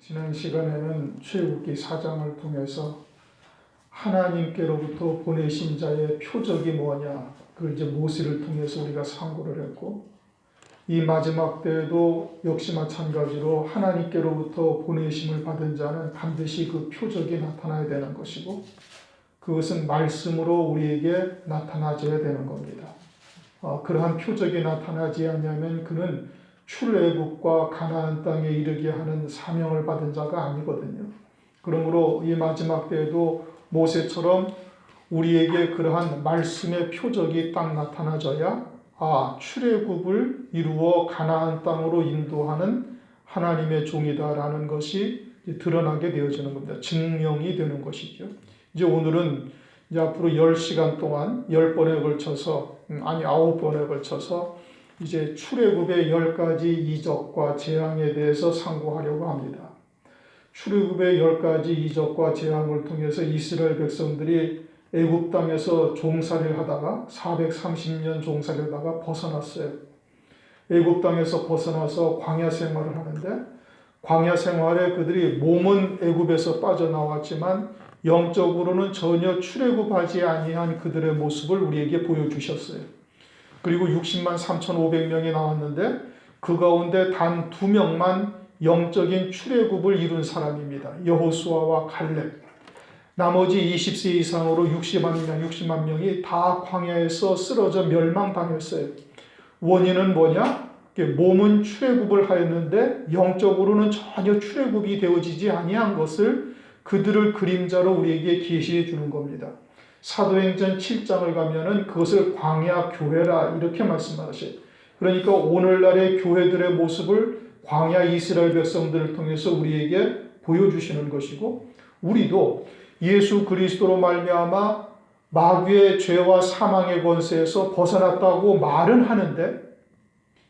지난 시간에는 출애굽기 4장을 통해서 하나님께로부터 보내신 자의 표적이 뭐냐, 그걸 이제 모세를 통해서 우리가 상고를 했고, 이 마지막 때에도 역시 마찬가지로 하나님께로부터 보내심을 받은 자는 반드시 그 표적이 나타나야 되는 것이고, 그것은 말씀으로 우리에게 나타나줘야 되는 겁니다. 그러한 표적이 나타나지 않으면 그는 출애굽과 가나안 땅에 이르게 하는 사명을 받은 자가 아니거든요. 그러므로 이 마지막 때에도 모세처럼 우리에게 그러한 말씀의 표적이 딱 나타나져야 출애굽을 이루어 가나안 땅으로 인도하는 하나님의 종이다라는 것이 드러나게 되어지는 겁니다. 증명이 되는 것이죠. 이제 오늘은 이제 앞으로 10시간 동안 10번에 걸쳐서 9번에 걸쳐서 이제 출애굽의 10가지 이적과 재앙에 대해서 상고하려고 합니다. 출애굽의 10가지 이적과 재앙을 통해서 이스라엘 백성들이 애굽 땅에서 종살이를 하다가 430년 종살이를 하다가 벗어났어요. 애굽 땅에서 벗어나서 광야 생활을 하는데, 광야 생활에 그들이 몸은 애굽에서 빠져나왔지만 영적으로는 전혀 출애굽하지 아니한 그들의 모습을 우리에게 보여주셨어요. 그리고 60만 3,500명이 나왔는데 그 가운데 단 2명만 영적인 출애굽을 이룬 사람입니다. 여호수아와 칼렙. 나머지 20세 이상으로 60만 명이 다 광야에서 쓰러져 멸망당했어요. 원인은 뭐냐? 몸은 출애굽을 하였는데 영적으로는 전혀 출애굽이 되어지지 아니한 것을 그들을 그림자로 우리에게 계시해 주는 겁니다. 사도행전 7장을 가면은 그것을 광야 교회라 이렇게 말씀하셔요. 그러니까 오늘날의 교회들의 모습을 광야 이스라엘 백성들을 통해서 우리에게 보여주시는 것이고, 우리도 예수 그리스도로 말미암아 마귀의 죄와 사망의 권세에서 벗어났다고 말은 하는데,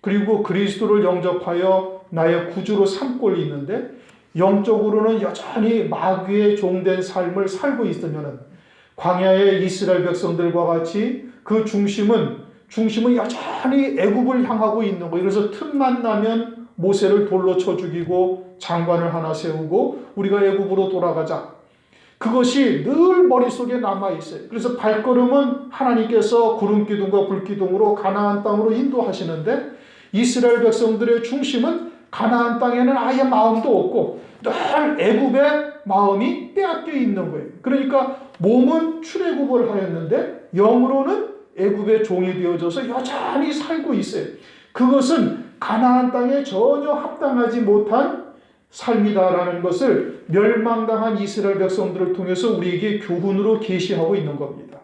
그리고 그리스도를 영접하여 나의 구주로 삼고 있는데 영적으로는 여전히 마귀의 종된 삶을 살고 있으면은 광야의 이스라엘 백성들과 같이 그 중심은 여전히 애굽을 향하고 있는 거예요. 그래서 틈만 나면 모세를 돌로 쳐 죽이고 장관을 하나 세우고 우리가 애굽으로 돌아가자. 그것이 늘 머릿속에 남아있어요. 그래서 발걸음은 하나님께서 구름기둥과 불기둥으로 가나안 땅으로 인도하시는데 이스라엘 백성들의 중심은 가나안 땅에는 아예 마음도 없고 늘 애굽의 마음이 빼앗겨 있는 거예요. 그러니까 몸은 출애굽을 하였는데 영으로는 애굽의 종이 되어져서 여전히 살고 있어요. 그것은 가나안 땅에 전혀 합당하지 못한 삶이다라는 것을 멸망당한 이스라엘 백성들을 통해서 우리에게 교훈으로 계시하고 있는 겁니다.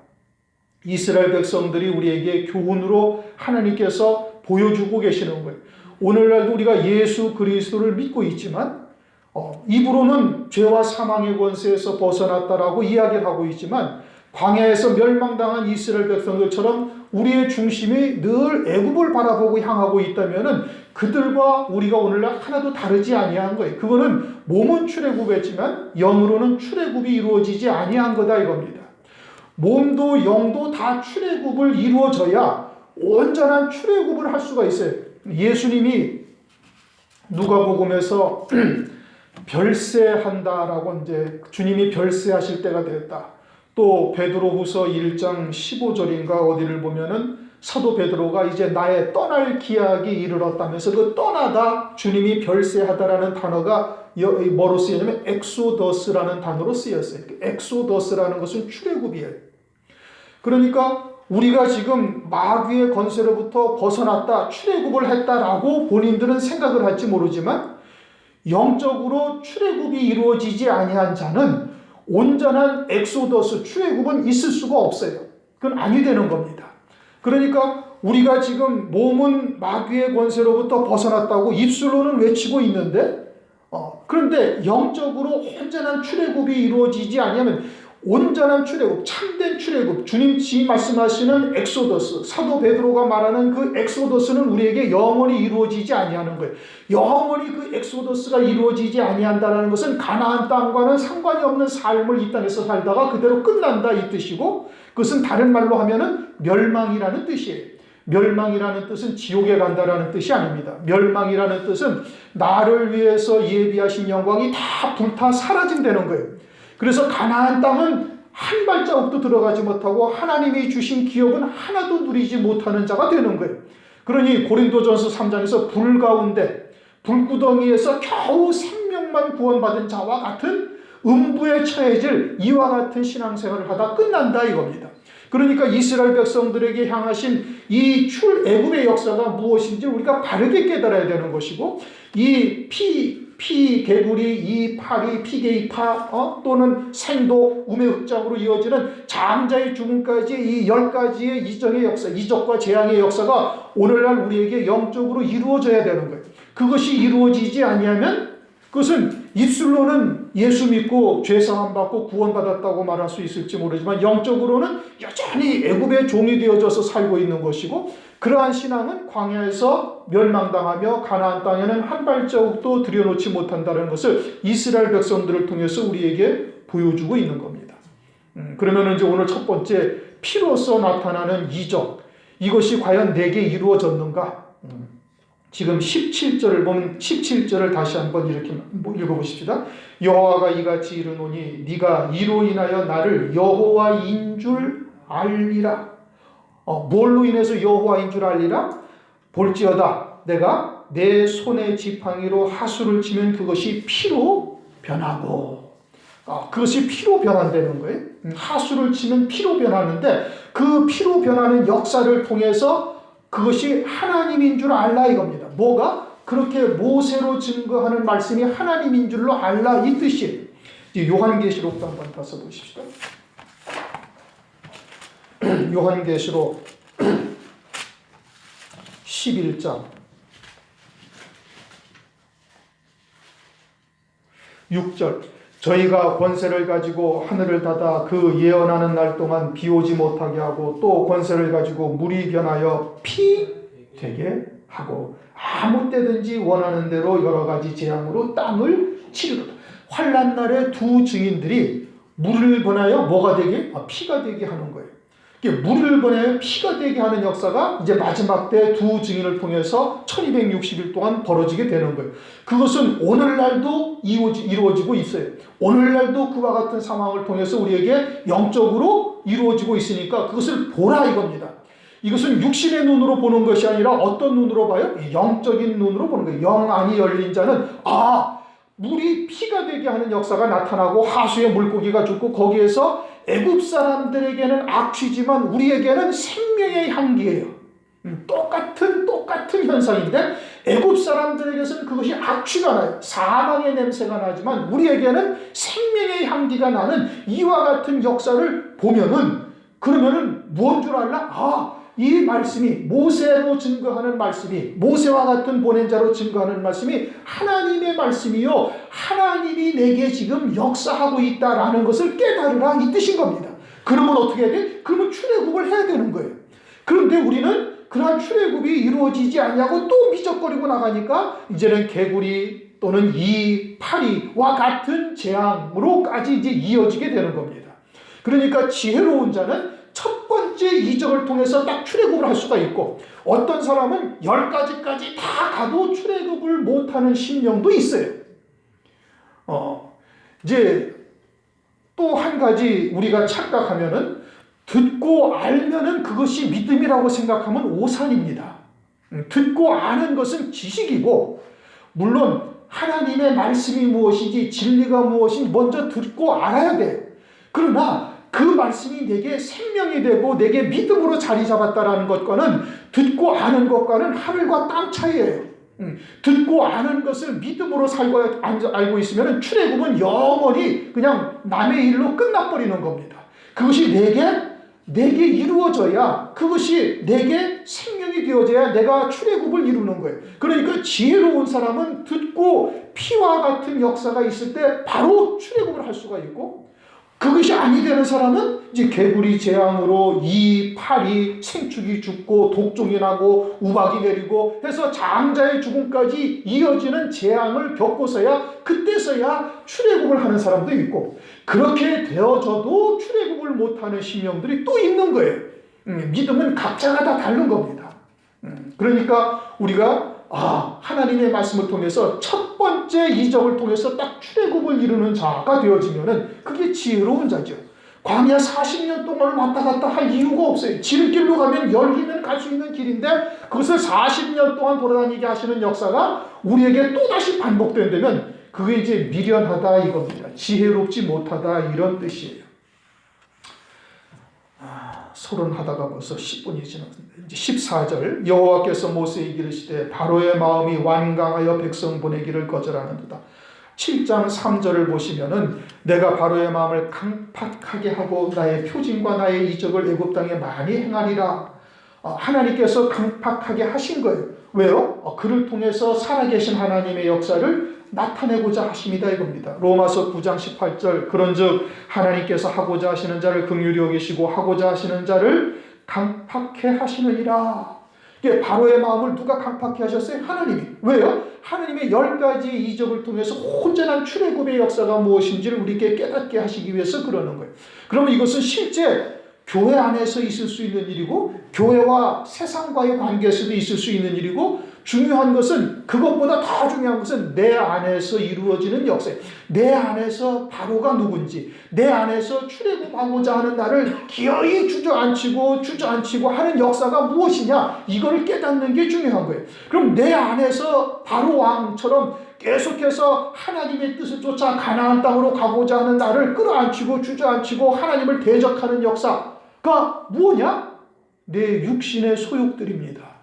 이스라엘 백성들이 우리에게 교훈으로 하나님께서 보여주고 계시는 거예요. 오늘날도 우리가 예수 그리스도를 믿고 있지만 입으로는 죄와 사망의 권세에서 벗어났다라고 이야기를 하고 있지만 광야에서 멸망당한 이스라엘 백성들처럼 우리의 중심이 늘 애굽을 바라보고 향하고 있다면은 그들과 우리가 오늘날 하나도 다르지 아니한 거예요. 그거는 몸은 출애굽했지만 영으로는 출애굽이 이루어지지 아니한 거다 이겁니다. 몸도 영도 다 출애굽을 이루어져야 온전한 출애굽을 할 수가 있어요. 예수님이 누가복음에서 별세한다라고 이제 주님이 별세하실 때가 됐다. 또 베드로후서 1장 15절인가 어디를 보면은 사도 베드로가 이제 나의 떠날 기약이 이르렀다면서 그 떠나다 주님이 별세하다라는 단어가 뭐로 쓰였냐면 엑소더스라는 단어로 쓰였어요. 엑소더스라는 것은 출애굽이에요. 그러니까 우리가 지금 마귀의 권세로부터 벗어났다, 출애굽을 했다라고 본인들은 생각을 할지 모르지만 영적으로 출애굽이 이루어지지 아니한 자는 온전한 엑소더스, 출애굽은 있을 수가 없어요. 그건 아니 되는 겁니다. 그러니까 우리가 지금 몸은 마귀의 권세로부터 벗어났다고 입술로는 외치고 있는데 그런데 영적으로 온전한 출애굽이 이루어지지 아니하면 온전한 출애굽, 참된 출애굽, 주님이 말씀하시는 엑소더스, 사도 베드로가 말하는 그 엑소더스는 우리에게 영원히 이루어지지 아니하는 거예요. 영원히 그 엑소더스가 이루어지지 아니한다는 것은 가나안 땅과는 상관이 없는 삶을 이 땅에서 살다가 그대로 끝난다 이 뜻이고, 그것은 다른 말로 하면은 멸망이라는 뜻이에요. 멸망이라는 뜻은 지옥에 간다라는 뜻이 아닙니다. 멸망이라는 뜻은 나를 위해서 예비하신 영광이 다 불타 사라진다는 거예요. 그래서 가나안 땅은 한 발자국도 들어가지 못하고 하나님이 주신 기업은 하나도 누리지 못하는 자가 되는 거예요. 그러니 고린도전서 3장에서 불 가운데 불구덩이에서 겨우 생명만 구원받은 자와 같은 음부에 처해질 이와 같은 신앙생활을 하다 끝난다 이겁니다. 그러니까 이스라엘 백성들에게 향하신 이 출애굽의 역사가 무엇인지 우리가 바르게 깨달아야 되는 것이고, 이 피개구리, 이 팔이 피개이파 또는 생도, 우매흑장으로 이어지는 장자의 죽음까지 이 10가지의 이정의 역사, 이적과 재앙의 역사가 오늘날 우리에게 영적으로 이루어져야 되는 거예요. 그것이 이루어지지 아니하면 그것은 입술로는 예수 믿고 죄사함 받고 구원받았다고 말할 수 있을지 모르지만 영적으로는 여전히 애굽의 종이 되어져서 살고 있는 것이고, 그러한 신앙은 광야에서 멸망당하며 가나안 땅에는 한 발자국도 들여놓지 못한다는 것을 이스라엘 백성들을 통해서 우리에게 보여주고 있는 겁니다. 그러면 이제 오늘 첫 번째, 피로서 나타나는 이적, 이것이 과연 내게 이루어졌는가? 지금 17절을 보면 17절을 다시 한번 이렇게 읽어보십시다. 여호와가 이같이 이르노니 네가 이로 인하여 나를 여호와인 줄 알리라. 뭘로 인해서 여호와인 줄 알리라? 볼지어다 내가 내 손의 지팡이로 하수를 치면 그것이 피로 변하고, 그것이 피로 변한다는 거예요. 하수를 치면 피로 변하는데 그 피로 변하는 역사를 통해서 그것이 하나님인 줄 알라 이겁니다. 뭐가? 그렇게 모세로 증거하는 말씀이 하나님인 줄로 알라 이 뜻이에요. 요한계시록도 한번 다시 보십시다. 요한계시록 11장 6절 저희가 권세를 가지고 하늘을 닫아 그 예언하는 날 동안 비 오지 못하게 하고 또 권세를 가지고 물이 변하여 피 되게 하고 아무 때든지 원하는 대로 여러 가지 재앙으로 땅을 치르도다. 환난 날에 두 증인들이 물을 변하여 뭐가 되게? 피가 되게 하는 거예요. 물을 변하여 피가 되게 하는 역사가 이제 마지막 때 두 증인을 통해서 1260일 동안 벌어지게 되는 거예요. 그것은 오늘날도 이루어지고 있어요. 오늘날도 그와 같은 상황을 통해서 우리에게 영적으로 이루어지고 있으니까 그것을 보라 이겁니다. 이것은 육신의 눈으로 보는 것이 아니라 어떤 눈으로 봐요? 영적인 눈으로 보는 거예요. 영 안이 열린 자는 물이 피가 되게 하는 역사가 나타나고 하수에 물고기가 죽고 거기에서 애굽 사람들에게는 악취지만 우리에게는 생명의 향기예요. 똑같은 현상인데 애굽 사람들에게서는 그것이 악취가 나요. 사망의 냄새가 나지만 우리에게는 생명의 향기가 나는 이와 같은 역사를 보면은, 그러면은 뭔 줄 알라? 이 말씀이 모세로 증거하는 말씀이, 모세와 같은 보낸 자로 증거하는 말씀이 하나님의 말씀이요 하나님이 내게 지금 역사하고 있다라는 것을 깨달으라 이 뜻인 겁니다. 그러면 어떻게 해야 돼? 그러면 출애굽을 해야 되는 거예요. 그런데 우리는 그러한 출애굽이 이루어지지 않냐고 또 미적거리고 나가니까 이제는 개구리 또는 이 파리와 같은 재앙으로까지 이제 이어지게 되는 겁니다. 그러니까 지혜로운 자는 첫 번째 이적을 통해서 딱 출애굽을 할 수가 있고, 어떤 사람은 10가지까지 다 가도 출애굽을 못하는 심령도 있어요. 이제 또 한 가지 우리가 착각하면은, 듣고 알면은 그것이 믿음이라고 생각하면 오산입니다. 듣고 아는 것은 지식이고, 물론 하나님의 말씀이 무엇인지 진리가 무엇인지 먼저 듣고 알아야 돼요. 그러나 그 말씀이 내게 생명이 되고 내게 믿음으로 자리 잡았다라는 것과는, 듣고 아는 것과는 하늘과 땅 차이예요. 듣고 아는 것을 믿음으로 알고 있으면 출애굽은 영원히 그냥 남의 일로 끝나버리는 겁니다. 그것이 내게 이루어져야, 그것이 내게 생명이 되어져야 내가 출애굽을 이루는 거예요. 그러니까 지혜로운 사람은 듣고 피와 같은 역사가 있을 때 바로 출애굽을 할 수가 있고, 그것이 아니 되는 사람은 이제 개구리 재앙으로 이 팔이 생축이 죽고 독종이 나고 우박이 내리고 해서 장자의 죽음까지 이어지는 재앙을 겪고서야, 그때서야 출애굽을 하는 사람도 있고, 그렇게 되어져도 출애굽을 못하는 심령들이 또 있는 거예요. 믿음은 각자가 다 다른 겁니다. 그러니까 우리가 하나님의 말씀을 통해서 첫 번째 이적을 통해서 딱 출애굽을 이루는 자가 되어지면은 그게 지혜로운 자죠. 광야 40년 동안 왔다 갔다 할 이유가 없어요. 지름길로 가면 열리면 갈 수 있는 길인데 그것을 40년 동안 돌아다니게 하시는 역사가 우리에게 또다시 반복된다면 그게 이제 미련하다 이겁니다. 지혜롭지 못하다 이런 뜻이에요. 서론하다가 벌써 10분이 지났는데 이제 14절 여호와께서 모세에게 이르시되 바로의 마음이 완강하여 백성 보내기를 거절하는도다. 7장 3절을 보시면은 내가 바로의 마음을 강팍하게 하고 나의 표징과 나의 이적을 애굽 땅에 많이 행하리라. 하나님께서 강팍하게 하신 거예요. 왜요? 그를 통해서 살아계신 하나님의 역사를 나타내고자 하십니다 이겁니다. 로마서 9장 18절 그런즉 하나님께서 하고자 하시는 자를 긍휼히 여기시고 하고자 하시는 자를 강팍해 하시느니라. 이게 바로의 마음을 누가 강팍해 하셨어요? 하나님이. 왜요? 하나님의 10가지의 이적을 통해서 온전한 출애굽의 역사가 무엇인지를 우리에게 깨닫게 하시기 위해서 그러는 거예요. 그러면 이것은 실제 교회 안에서 있을 수 있는 일이고 교회와 세상과의 관계에서도 있을 수 있는 일이고 중요한 것은 그것보다 더 중요한 것은 내 안에서 이루어지는 역사예요. 내 안에서 바로가 누군지 내 안에서 출애굽하고자 하는 나를 기어이 주저앉히고 하는 역사가 무엇이냐 이거를 깨닫는 게 중요한 거예요. 그럼 내 안에서 바로 왕처럼 계속해서 하나님의 뜻을 쫓아 가나안 땅으로 가고자 하는 나를 끌어안히고 주저앉히고 하나님을 대적하는 역사가 뭐냐? 내 육신의 소욕들입니다.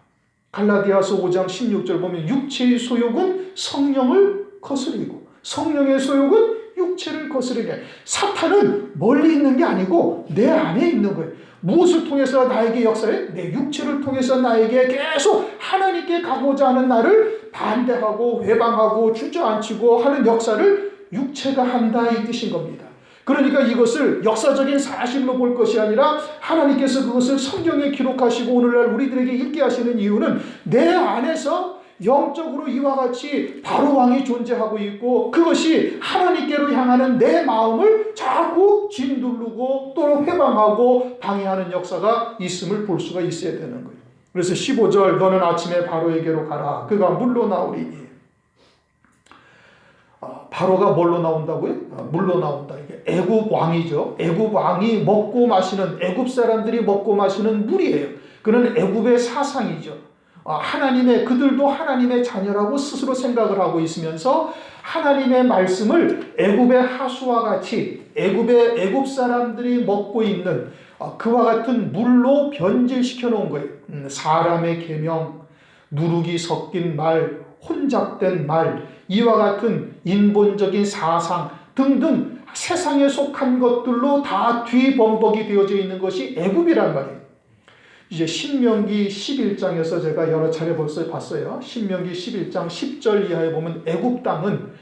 갈라디아서 5장 16절 보면 육체의 소욕은 성령을 거스리고 성령의 소욕은 육체를 거스르게. 사탄은 멀리 있는 게 아니고 내 안에 있는 거예요. 무엇을 통해서 나에게 역사해? 내 육체를 통해서 나에게 계속 하나님께 가고자 하는 나를 반대하고 회방하고 주저앉히고 하는 역사를 육체가 한다 이 뜻인 겁니다. 그러니까 이것을 역사적인 사실로 볼 것이 아니라 하나님께서 그것을 성경에 기록하시고 오늘날 우리들에게 읽게 하시는 이유는 내 안에서 영적으로 이와 같이 바로 왕이 존재하고 있고 그것이 하나님께로 향하는 내 마음을 자꾸 짓누르고 또 회방하고 방해하는 역사가 있음을 볼 수가 있어야 되는 거예요. 그래서 15절 너는 아침에 바로에게로 가라. 그가 물로 나오리니. 바로가 뭘로 나온다고요? 물로 나온다. 이게 애굽 왕이죠. 애굽 왕이 먹고 마시는 애굽 사람들이 먹고 마시는 물이에요. 그는 애굽의 사상이죠. 하나님의 그들도 하나님의 자녀라고 스스로 생각을 하고 있으면서 하나님의 말씀을 애굽의 하수와 같이 애굽 사람들이 먹고 있는 그와 같은 물로 변질시켜 놓은 거예요. 사람의 계명, 누룩이 섞인 말, 혼잡된 말, 이와 같은 인본적인 사상 등등 세상에 속한 것들로 다 뒤범벅이 되어져 있는 것이 애굽이란 말이에요. 이제 신명기 11장에서 제가 여러 차례 벌써 봤어요. 신명기 11장 10절 이하에 보면 애굽 땅은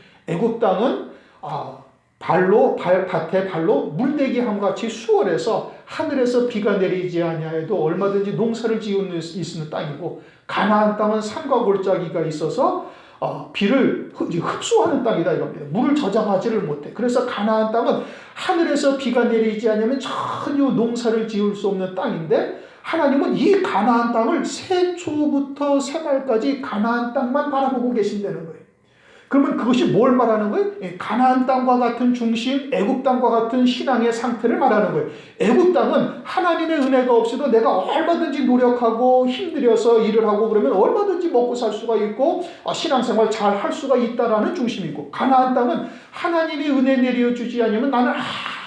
밭에 발로 물대기 함과 같이 수월해서 하늘에서 비가 내리지 아니하여도 얼마든지 농사를 지을 수 있는 땅이고 가나안 땅은 산과 골짜기가 있어서 비를 흡수하는 땅이다 이겁니다. 물을 저장하지를 못해. 그래서 가나안 땅은 하늘에서 비가 내리지 않으면 전혀 농사를 지을 수 없는 땅인데 하나님은 이 가나안 땅을 새초부터 새말까지 가나안 땅만 바라보고 계신다는 거예요. 그러면 그것이 뭘 말하는 거예요? 가나안 땅과 같은 중심, 애굽 땅과 같은 신앙의 상태를 말하는 거예요. 애굽 땅은 하나님의 은혜가 없이도 내가 얼마든지 노력하고 힘들여서 일을 하고 그러면 얼마든지 먹고 살 수가 있고 신앙생활 잘 할 수가 있다라는 중심이고 가나안 땅은 하나님이 은혜 내려주지 않으면 나는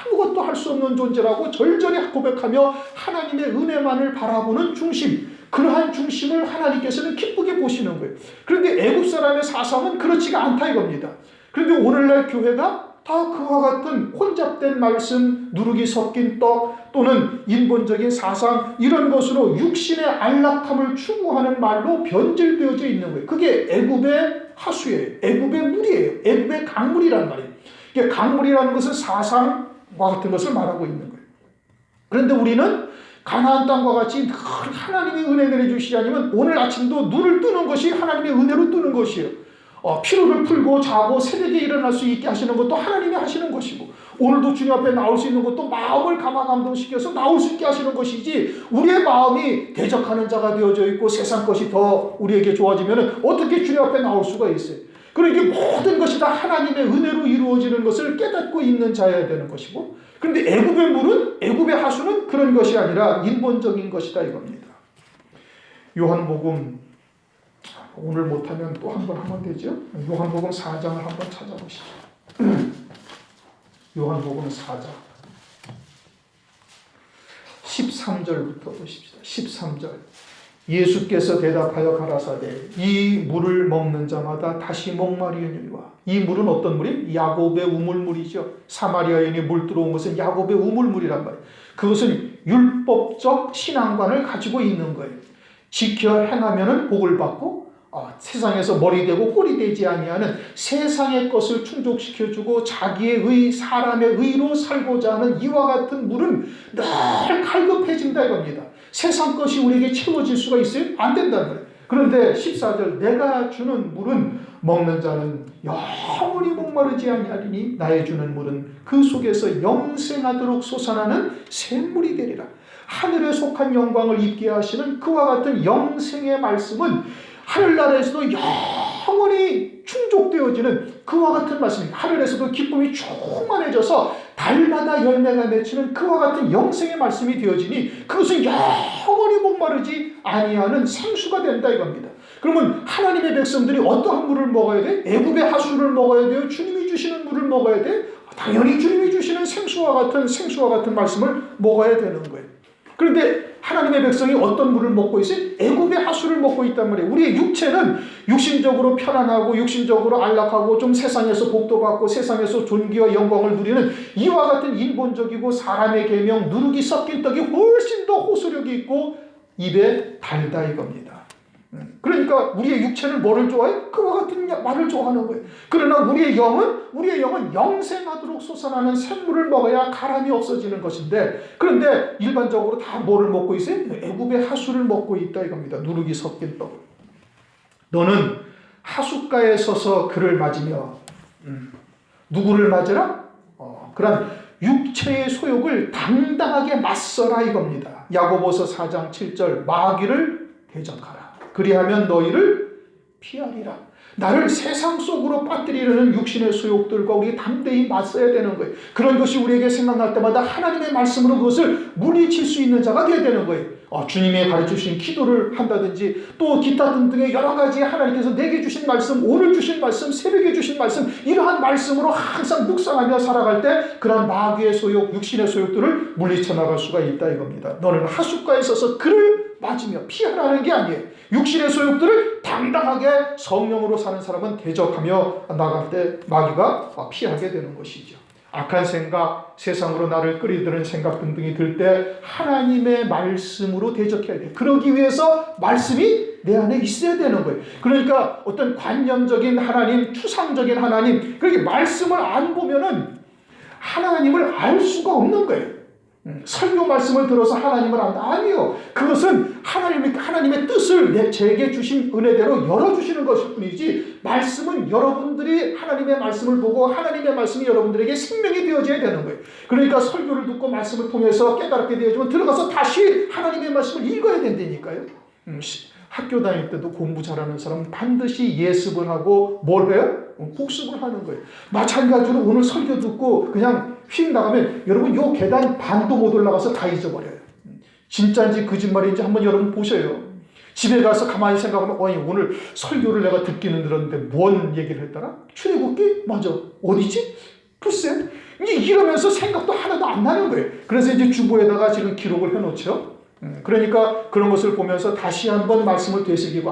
아무것도 할 수 없는 존재라고 절절히 고백하며 하나님의 은혜만을 바라보는 중심, 그러한 중심을 하나님께서는 기쁘게 보시는 거예요. 그런데 애굽 사람의 사상은 그렇지가 않다 이겁니다. 그런데 오늘날 교회가 다 그와 같은 혼잡된 말씀, 누룩이 섞인 떡 또는 인본적인 사상 이런 것으로 육신의 안락함을 추구하는 말로 변질되어져 있는 거예요. 그게 애굽의 하수예요. 애굽의 물이에요. 애굽의 강물이란 말이에요. 이게 강물이라는 것은 사상과 같은 것을 말하고 있는 거예요. 그런데 우리는 가나안 땅과 같이 하나님의 은혜 내려주시지 않으면 오늘 아침도 눈을 뜨는 것이 하나님의 은혜로 뜨는 것이에요. 피로를 풀고 자고 새벽에 일어날 수 있게 하시는 것도 하나님이 하시는 것이고 오늘도 주님 앞에 나올 수 있는 것도 마음을 감화감동시켜서 나올 수 있게 하시는 것이지, 우리의 마음이 대적하는 자가 되어져 있고 세상 것이 더 우리에게 좋아지면 어떻게 주님 앞에 나올 수가 있어요. 그러니까 모든 것이 다 하나님의 은혜로 이루어지는 것을 깨닫고 있는 자여야 되는 것이고, 그런데 애굽의 물은, 애굽의 하수는 그런 것이 아니라 인본적인 것이다 이겁니다. 요한복음, 오늘 못하면 또 한 번 하면 되죠. 요한복음 4장을 한번 찾아보시죠. 요한복음 4장 13절부터 보십시다. 13절. 예수께서 대답하여 가라사대 이 물을 먹는 자마다 다시 목마르느니라. 이 물은 어떤 물이? 야곱의 우물물이죠. 사마리아 여인이 물 들어온 것은 야곱의 우물물이란 말이에요. 그것은 율법적 신앙관을 가지고 있는 거예요. 지켜 행하면은 복을 받고, 세상에서 머리 되고 꼬리 되지 아니하는 세상의 것을 충족시켜주고 자기의 의, 사람의 의로 살고자 하는 이와 같은 물은 늘 갈급해진다 이겁니다. 세상 것이 우리에게 채워질 수가 있어요? 안 된다는 거예요. 그런데 14절, 내가 주는 물은 먹는 자는 영원히 목마르지 아니하리니 나의 주는 물은 그 속에서 영생하도록 솟아나는 샘물이 되리라. 하늘에 속한 영광을 입게 하시는 그와 같은 영생의 말씀은 하늘나라에서도 영원히 충족되어지는 그와 같은 말씀입니다. 하늘에서도 기쁨이 충만해져서 달마다 열매가 맺히는 그와 같은 영생의 말씀이 되어지니 그것은 영원히 목마르지 아니하는 생수가 된다 이겁니다. 그러면 하나님의 백성들이 어떠한 물을 먹어야 돼? 애굽의 하수를 먹어야 돼요? 주님이 주시는 물을 먹어야 돼? 당연히 주님이 주시는 생수와 같은 말씀을 먹어야 되는 거예요. 그런데 하나님의 백성이 어떤 물을 먹고 있어요? 애굽의 하수를 먹고 있단 말이에요. 우리의 육체는 육신적으로 편안하고 육신적으로 안락하고 좀 세상에서 복도 받고 세상에서 존귀와 영광을 누리는 이와 같은 인본적이고 사람의 계명 누룩이 섞인 떡이 훨씬 더 호소력이 있고 입에 달다 이겁니다. 그러니까 우리의 육체는 뭐를 좋아해? 그와 같은 말을 좋아하는 거예요. 그러나 우리의 영은 영생하도록 솟아나는 샘물을 먹어야 가람이 없어지는 것인데, 그런데 일반적으로 다 뭐를 먹고 있어요? 애굽의 하수를 먹고 있다 이겁니다. 누룩이 섞인 떡을. 너는 하숫가에 서서 그를 맞으며 누구를 맞으라? 그런 육체의 소욕을 당당하게 맞서라 이겁니다. 야고보서 4장 7절, 마귀를 대적하라. 그리하면 너희를 피하리라. 나를 세상 속으로 빠뜨리려는 육신의 소욕들과 우리 담대히 맞서야 되는 거예요. 그런 것이 우리에게 생각날 때마다 하나님의 말씀으로 그것을 물리칠 수 있는 자가 되어야 되는 거예요. 주님이 가르쳐주신 기도를 한다든지 또 기타 등등의 여러 가지 하나님께서 내게 주신 말씀, 오늘 주신 말씀, 새벽에 주신 말씀, 이러한 말씀으로 항상 묵상하며 살아갈 때 그런 마귀의 소욕, 육신의 소욕들을 물리쳐 나갈 수가 있다 이겁니다. 너는 하숫가에 서서 그를 맞으며 피하라는 게 아니에요. 육신의 소욕들을 당당하게 성령으로 사는 사람은 대적하며 나갈 때 마귀가 피하게 되는 것이죠. 악한 생각, 세상으로 나를 끌이드는 생각 등등이 들 때 하나님의 말씀으로 대적해야 돼요. 그러기 위해서 말씀이 내 안에 있어야 되는 거예요. 그러니까 어떤 관념적인 하나님, 추상적인 하나님, 그렇게 말씀을 안 보면은 하나님을 알 수가 없는 거예요. 설교 말씀을 들어서 하나님을 안다? 아니요. 그것은 하나님의 뜻을 제게 주신 은혜대로 열어주시는 것일 뿐이지, 말씀은 여러분들이 하나님의 말씀을 보고 하나님의 말씀이 여러분들에게 생명이 되어져야 되는 거예요. 그러니까 설교를 듣고 말씀을 통해서 깨닫게 되어지면 들어가서 다시 하나님의 말씀을 읽어야 된다니까요. 학교 다닐 때도 공부 잘하는 사람은 반드시 예습을 하고 뭘 해요? 복습을 하는 거예요. 마찬가지로 오늘 설교 듣고 그냥 휙 나가면 여러분 요 계단 반도 못 올라가서 다 잊어버려요. 진짜인지 거짓말인지 한번 여러분 보셔요. 집에 가서 가만히 생각하면 오늘 설교를 내가 듣기는 들었는데 뭔 얘기를 했더라? 출애굽기? 맞아. 어디지? 글쎄. 이제 이러면서 생각도 하나도 안 나는 거예요. 그래서 이제 주보에다가 지금 기록을 해놓죠. 그러니까 그런 것을 보면서 다시 한번 말씀을 되새기고,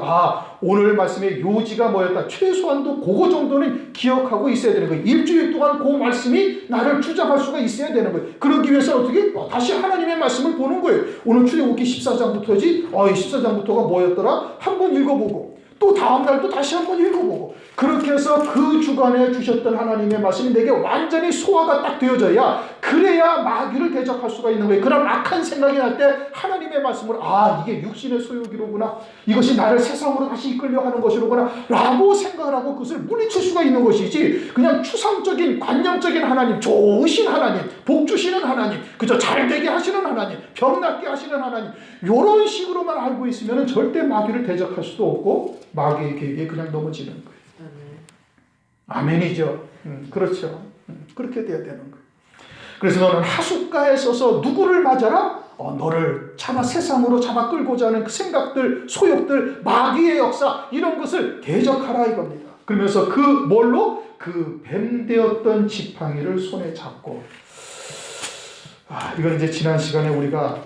오늘 말씀의 요지가 뭐였다. 최소한도 그거 정도는 기억하고 있어야 되는 거예요. 일주일 동안 그 말씀이 나를 주장할 수가 있어야 되는 거예요. 그러기 위해서 어떻게? 다시 하나님의 말씀을 보는 거예요. 오늘 출애굽기 14장부터지? 14장부터가 뭐였더라? 한번 읽어보고 또 다음날 또 다시 한번 읽어보고, 그렇게 해서 그 주간에 주셨던 하나님의 말씀이 내게 완전히 소화가 딱 되어져야, 그래야 마귀를 대적할 수가 있는 거예요. 그런 악한 생각이 날 때 하나님의 말씀을, 아, 이게 육신의 소욕이로구나, 이것이 나를 세상으로 다시 이끌려 하는 것이로구나 라고 생각을 하고 그것을 물리칠 수가 있는 것이지, 그냥 추상적인 관념적인 하나님, 좋으신 하나님, 복 주시는 하나님, 그저 잘되게 하시는 하나님, 병 낫게 하시는 하나님, 이런 식으로만 알고 있으면 절대 마귀를 대적할 수도 없고 마귀의 계획에 그냥 넘어지는 거예요. 아멘이죠. 그렇죠. 그렇게 돼야 되는 거예요. 그래서 너는 하숫가에 서서 누구를 맞아라? 너를 세상으로 잡아 끌고자 하는 그 생각들, 소욕들, 마귀의 역사, 이런 것을 대적하라 이겁니다. 그러면서 그 뭘로? 그 뱀 되었던 지팡이를 손에 잡고, 이건 이제 지난 시간에 우리가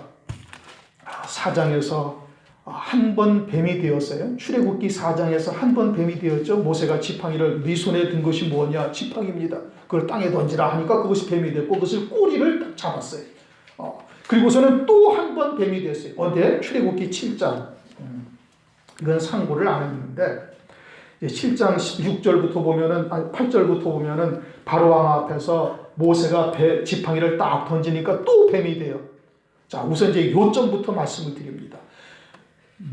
4장에서 한 번 뱀이 되었어요. 출애굽기 4장에서 한 번 뱀이 되었죠. 모세가 지팡이를 네 손에 든 것이 뭐냐? 지팡이입니다. 그걸 땅에 던지라 하니까 그것이 뱀이 됐고, 그것을 꼬리를 딱 잡았어요. 그리고서는 또 한 번 뱀이 됐어요. 어디? 출애굽기 7장. 이건 상고를 안 했는데, 7장 6절부터 보면은, 8절부터 보면은 바로 왕 앞에서 모세가 지팡이를 딱 던지니까 또 뱀이 돼요. 자, 우선 이제 요점부터 말씀을 드립니다.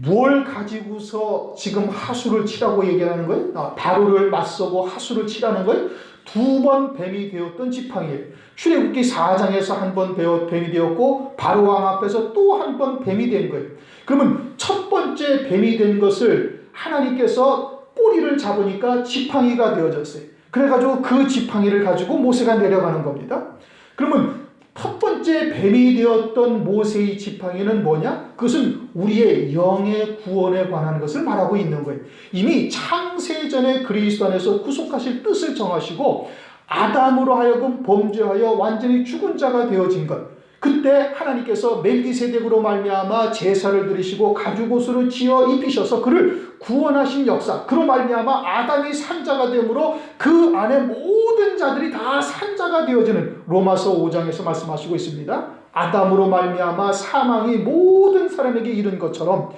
뭘 가지고서 지금 하수를 치라고 얘기하는 거예요? 바로를 맞서고 하수를 치라는 거예요? 두 번 뱀이 되었던 지팡이예요. 출애굽기 4장에서 한 번 뱀이 되었고, 바로 왕 앞에서 또 한 번 뱀이 된 거예요. 그러면 첫 번째 뱀이 된 것을 하나님께서 꼬리를 잡으니까 지팡이가 되어졌어요. 그래가지고 그 지팡이를 가지고 모세가 내려가는 겁니다. 그러면 첫 번째 뱀이 되었던 모세의 지팡이는 뭐냐? 그것은 우리의 영의 구원에 관한 것을 말하고 있는 거예요. 이미 창세전에 그리스도 안에서 구속하실 뜻을 정하시고 아담으로 하여금 범죄하여 완전히 죽은 자가 되어진 것, 그때 하나님께서 멜기세덱으로 말미암아 제사를 드리시고 가죽옷으로 지어 입히셔서 그를 구원하신 역사, 그로 말미암아 아담이 산자가 되므로 그 안에 모든 자들이 다 산자가 되어지는, 로마서 5장에서 말씀하시고 있습니다. 아담으로 말미암아 사망이 모든 사람에게 이른 것처럼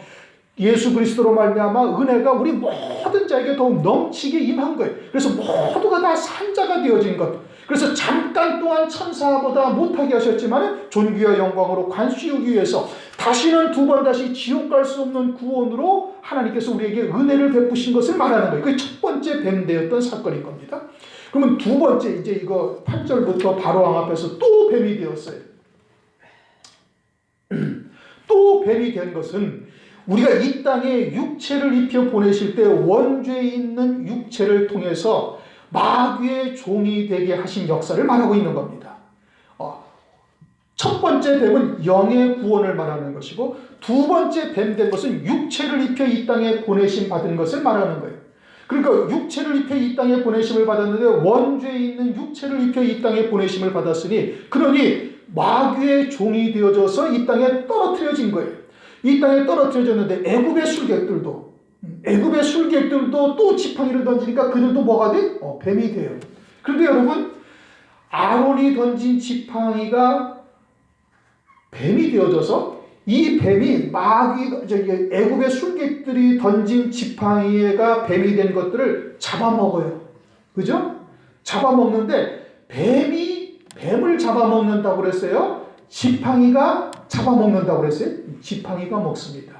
예수 그리스도로 말미암아 은혜가 우리 모든 자에게 더욱 넘치게 임한 거예요. 그래서 모두가 다 산자가 되어진 것. 그래서 잠깐 동안 천사보다 못하게 하셨지만 존귀와 영광으로 관수하기 위해서 다시는 두 번 다시 지옥 갈 수 없는 구원으로 하나님께서 우리에게 은혜를 베푸신 것을 말하는 거예요. 그게 첫 번째 뱀 되었던 사건인 겁니다. 그러면 두 번째, 이제 이거 8절부터 바로 왕 앞에서 또 뱀이 되었어요. 또 뱀이 된 것은 우리가 이 땅에 육체를 입혀 보내실 때 원죄에 있는 육체를 통해서 마귀의 종이 되게 하신 역사를 말하고 있는 겁니다. 첫 번째 뱀은 영의 구원을 말하는 것이고, 두 번째 뱀 된 것은 육체를 입혀 이 땅에 보내심 받은 것을 말하는 거예요. 그러니까 육체를 입혀 이 땅에 보내심을 받았는데 원죄에 있는 육체를 입혀 이 땅에 보내심을 받았으니, 그러니 마귀의 종이 되어져서 이 땅에 떨어뜨려진 거예요. 이 땅에 떨어뜨려졌는데 애굽의 술객들도 또 지팡이를 던지니까 그들도 뭐가 돼? 뱀이 돼요. 그런데 여러분, 아론이 던진 지팡이가 뱀이 되어져서 이 뱀이 애굽의 술객들이 던진 지팡이가 뱀이 된 것들을 잡아먹어요. 그죠? 잡아먹는데 뱀을 잡아먹는다고 그랬어요? 지팡이가 잡아먹는다고 그랬어요? 지팡이가 먹습니다.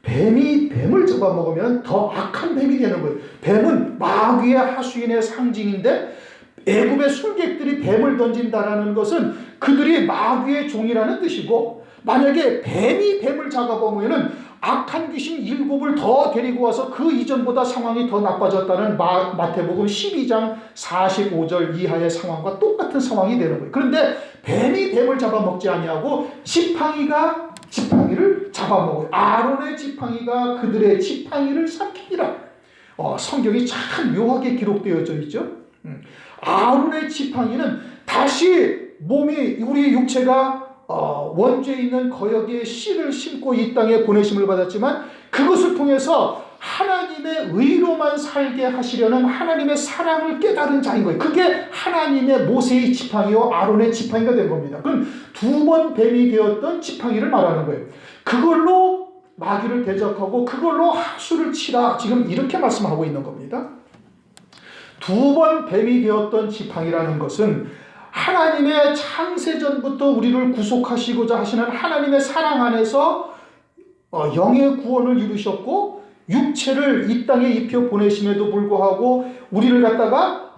뱀이 뱀을 잡아먹으면 더 악한 뱀이 되는 거예요. 뱀은 마귀의 하수인의 상징인데, 애굽의 술객들이 뱀을 던진다라는 것은 그들이 마귀의 종이라는 뜻이고, 만약에 뱀이 뱀을 잡아먹으면 악한 귀신 7을 더 데리고 와서 그 이전보다 상황이 더 나빠졌다는 마태복음 12장 45절 이하의 상황과 똑같은 상황이 되는 거예요. 그런데 뱀이 뱀을 잡아먹지 아니하고 지팡이가 지팡이를 잡아먹어요. 아론의 지팡이가 그들의 지팡이를 삼키니라. 성경이 참 묘하게 기록되어져 있죠. 아론의 지팡이는 다시 우리 육체가 원죄에 있는 거역의 씨를 심고 이 땅에 보내심을 받았지만, 그것을 통해서 하나님의 의로만 살게 하시려는 하나님의 사랑을 깨달은 자인 거예요. 그게 하나님의 모세의 지팡이와 아론의 지팡이가 된 겁니다. 그럼 두 번 뱀이 되었던 지팡이를 말하는 거예요. 그걸로 마귀를 대적하고 그걸로 하수를 치라. 지금 이렇게 말씀하고 있는 겁니다. 두 번 뱀이 되었던 지팡이라는 것은 하나님의 창세전부터 우리를 구속하시고자 하시는 하나님의 사랑 안에서 영의 구원을 이루셨고 육체를 이 땅에 입혀 보내심에도 불구하고 우리를 갖다가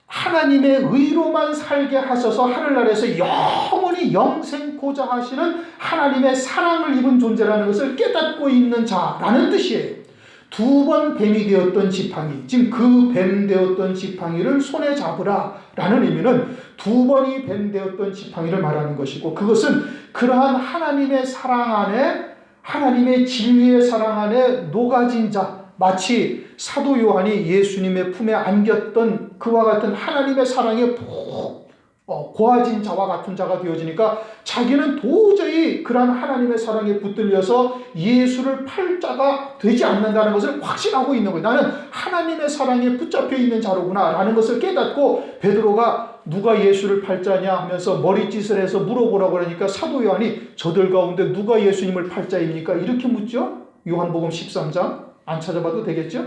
하나님의 의로만 살게 하셔서 하늘나라에서 영원히 영생코자 하시는 하나님의 사랑을 입은 존재라는 것을 깨닫고 있는 자라는 뜻이에요. 두 번 뱀이 되었던 지팡이, 지금 그 뱀 되었던 지팡이를 손에 잡으라 라는 의미는 두 번이 뱀 되었던 지팡이를 말하는 것이고, 그것은 그러한 하나님의 사랑 안에, 하나님의 진리의 사랑 안에 녹아진 자, 마치 사도 요한이 예수님의 품에 안겼던 그와 같은 하나님의 사랑에 푹 고아진 자와 같은 자가 되어지니까 자기는 도저히 그러한 하나님의 사랑에 붙들려서 예수를 팔 자가 되지 않는다는 것을 확신하고 있는 거예요. 나는 하나님의 사랑에 붙잡혀 있는 자로구나 라는 것을 깨닫고, 베드로가 누가 예수를 팔 자냐 하면서 머리짓을 해서 물어보라고 그러니까 사도 요한이 저들 가운데 누가 예수님을 팔 자입니까? 이렇게 묻죠. 요한복음 13장 안 찾아봐도 되겠죠?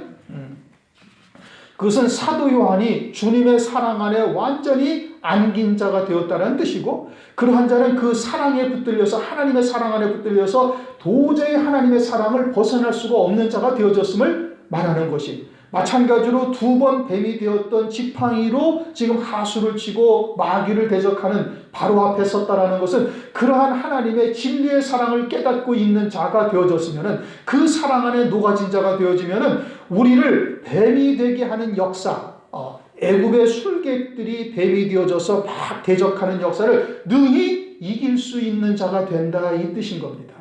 그것은 사도 요한이 주님의 사랑 안에 완전히 안긴 자가 되었다는 뜻이고, 그러한 자는 그 사랑에 붙들려서, 하나님의 사랑 안에 붙들려서 도저히 하나님의 사랑을 벗어날 수가 없는 자가 되어졌음을 말하는 것이, 마찬가지로 두 번 뱀이 되었던 지팡이로 지금 하수를 치고 마귀를 대적하는 바로 앞에 섰다라는 것은 그러한 하나님의 진리의 사랑을 깨닫고 있는 자가 되어졌으면은, 그 사랑 안에 녹아진 자가 되어지면은 우리를 뱀이 되게 하는 역사, 애굽의 술객들이 뱀이 되어져서 막 대적하는 역사를 능히 이길 수 있는 자가 된다, 이 뜻인 겁니다.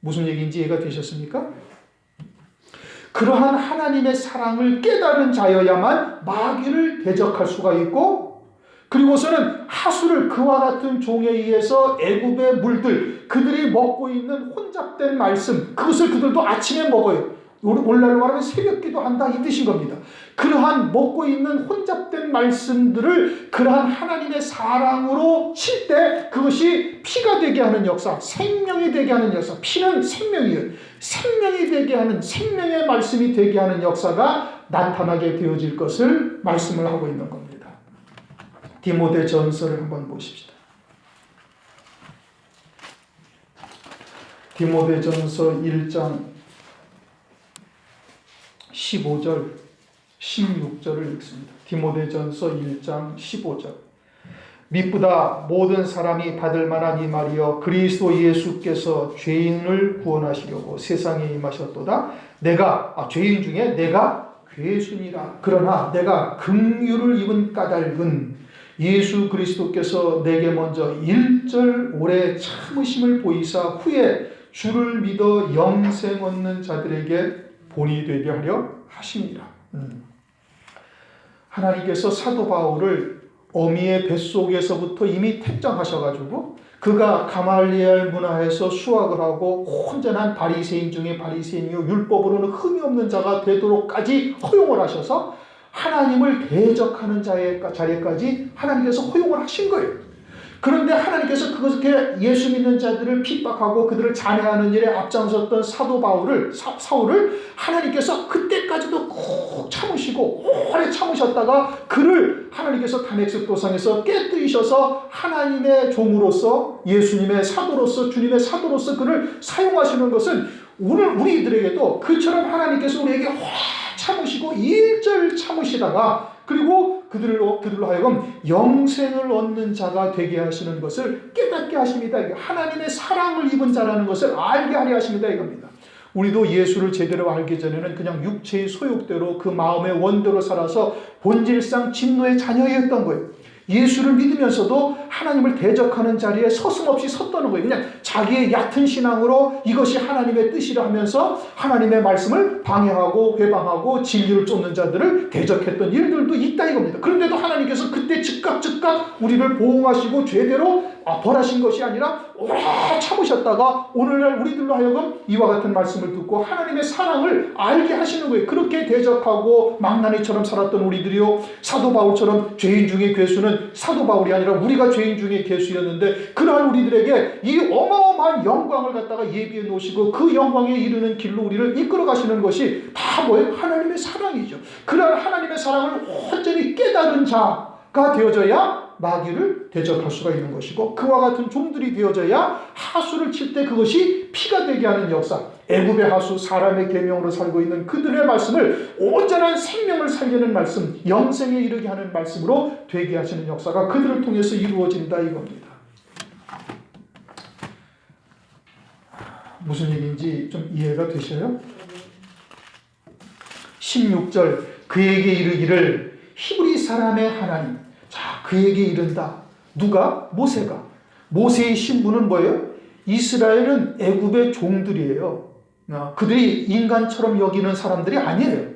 무슨 얘기인지 이해가 되셨습니까? 그러한 하나님의 사랑을 깨달은 자여야만 마귀를 대적할 수가 있고, 그리고서는 하수를 그와 같은 종에 의해서 애굽의 물들, 그들이 먹고 있는 혼잡된 말씀, 그것을 그들도 아침에 먹어요. 오늘날로 말하면 새벽기도 한다, 이 뜻인 겁니다. 그러한 먹고 있는 혼잡된 말씀들을 그러한 하나님의 사랑으로 칠 때 그것이 피가 되게 하는 역사, 생명이 되게 하는 역사, 피는 생명이에요. 생명이 되게 하는, 생명의 말씀이 되게 하는 역사가 나타나게 되어질 것을 말씀을 하고 있는 겁니다. 디모데 전서를 한번 보십시다. 디모데 전서 1장 15절 16절을 읽습니다. 디모데 전서 1장 15절. 미쁘다 모든 사람이 받을 만한 이 말이여, 그리스도 예수께서 죄인을 구원하시려고 세상에 임하셨도다. 죄인 중에 내가 괴순이라. 그러나 내가 긍휼을 입은 까닭은 예수 그리스도께서 내게 먼저 일절 오래 참으심을 보이사 후에 주를 믿어 영생 얻는 자들에게 본이 되게 하려 하심이라. 하나님께서 사도 바울을 어미의 뱃속에서부터 이미 택정하셔가지고 그가 가말리엘 문화에서 수학을 하고 온전한 바리새인 중에 바리새인이요 율법으로는 흠이 없는 자가 되도록까지 허용을 하셔서 하나님을 대적하는 자리까지 하나님께서 허용을 하신 거예요. 그런데 하나님께서 그것을 예수 믿는 자들을 핍박하고 그들을 잔해하는 일에 앞장섰던 사울을 하나님께서 그때까지도 꼭 참으시고 오래 참으셨다가 그를 하나님께서 다메섹 도상에서 깨뜨리셔서 하나님의 종으로서, 예수님의 사도로서, 주님의 사도로서 그를 사용하시는 것은 오늘 우리들에게도 그처럼 하나님께서 우리에게 오래 참으시고 일절 참으시다가 그리고 그들로 하여금 영생을 얻는 자가 되게 하시는 것을 깨닫게 하십니다. 하나님의 사랑을 입은 자라는 것을 알게 하려 하십니다, 이겁니다. 우리도 예수를 제대로 알기 전에는 그냥 육체의 소욕대로 그 마음의 원대로 살아서 본질상 진노의 자녀였던 거예요. 예수를 믿으면서도 하나님을 대적하는 자리에 서슴없이 섰다는 거예요. 그냥 자기의 얕은 신앙으로 이것이 하나님의 뜻이라 하면서 하나님의 말씀을 방해하고 회방하고 진리를 쫓는 자들을 대적했던 일들도 있다 이겁니다. 그런데도 하나님께서 그때 즉각 우리를 보호하시고 죄대로 벌하신 것이 아니라 오래 참으셨다가 오늘날 우리들로 하여금 이와 같은 말씀을 듣고 하나님의 사랑을 알게 하시는 거예요. 그렇게 대적하고 망나니처럼 살았던 우리들이요, 사도 바울처럼 죄인 중에 괴수는 우리는 사도 바울이 아니라 우리가 죄인 중에 괴수였는데 그러한 우리들에게 이 어마어마한 영광을 갖다가 예비해 놓으시고 그 영광에 이르는 길로 우리를 이끌어 가시는 것이 다 뭐예요? 하나님의 사랑이죠. 그러한 하나님의 사랑을 온전히 깨달은 자가 되어져야 마귀를 대적할 수가 있는 것이고 그와 같은 종들이 되어져야 하수를 칠 때 그것이 피가 되게 하는 역사, 애굽의 하수, 사람의 계명으로 살고 있는 그들의 말씀을 온전한 생명을 살리는 말씀, 영생에 이르게 하는 말씀으로 되게 하시는 역사가 그들을 통해서 이루어진다 이겁니다. 무슨 얘기인지 좀 이해가 되셔요? 16절 그에게 이르기를 히브리 사람의 하나님. 자, 그에게 이른다. 누가? 모세가. 모세의 신분은 뭐예요? 이스라엘은 애굽의 종들이에요. 그들이 인간처럼 여기는 사람들이 아니에요.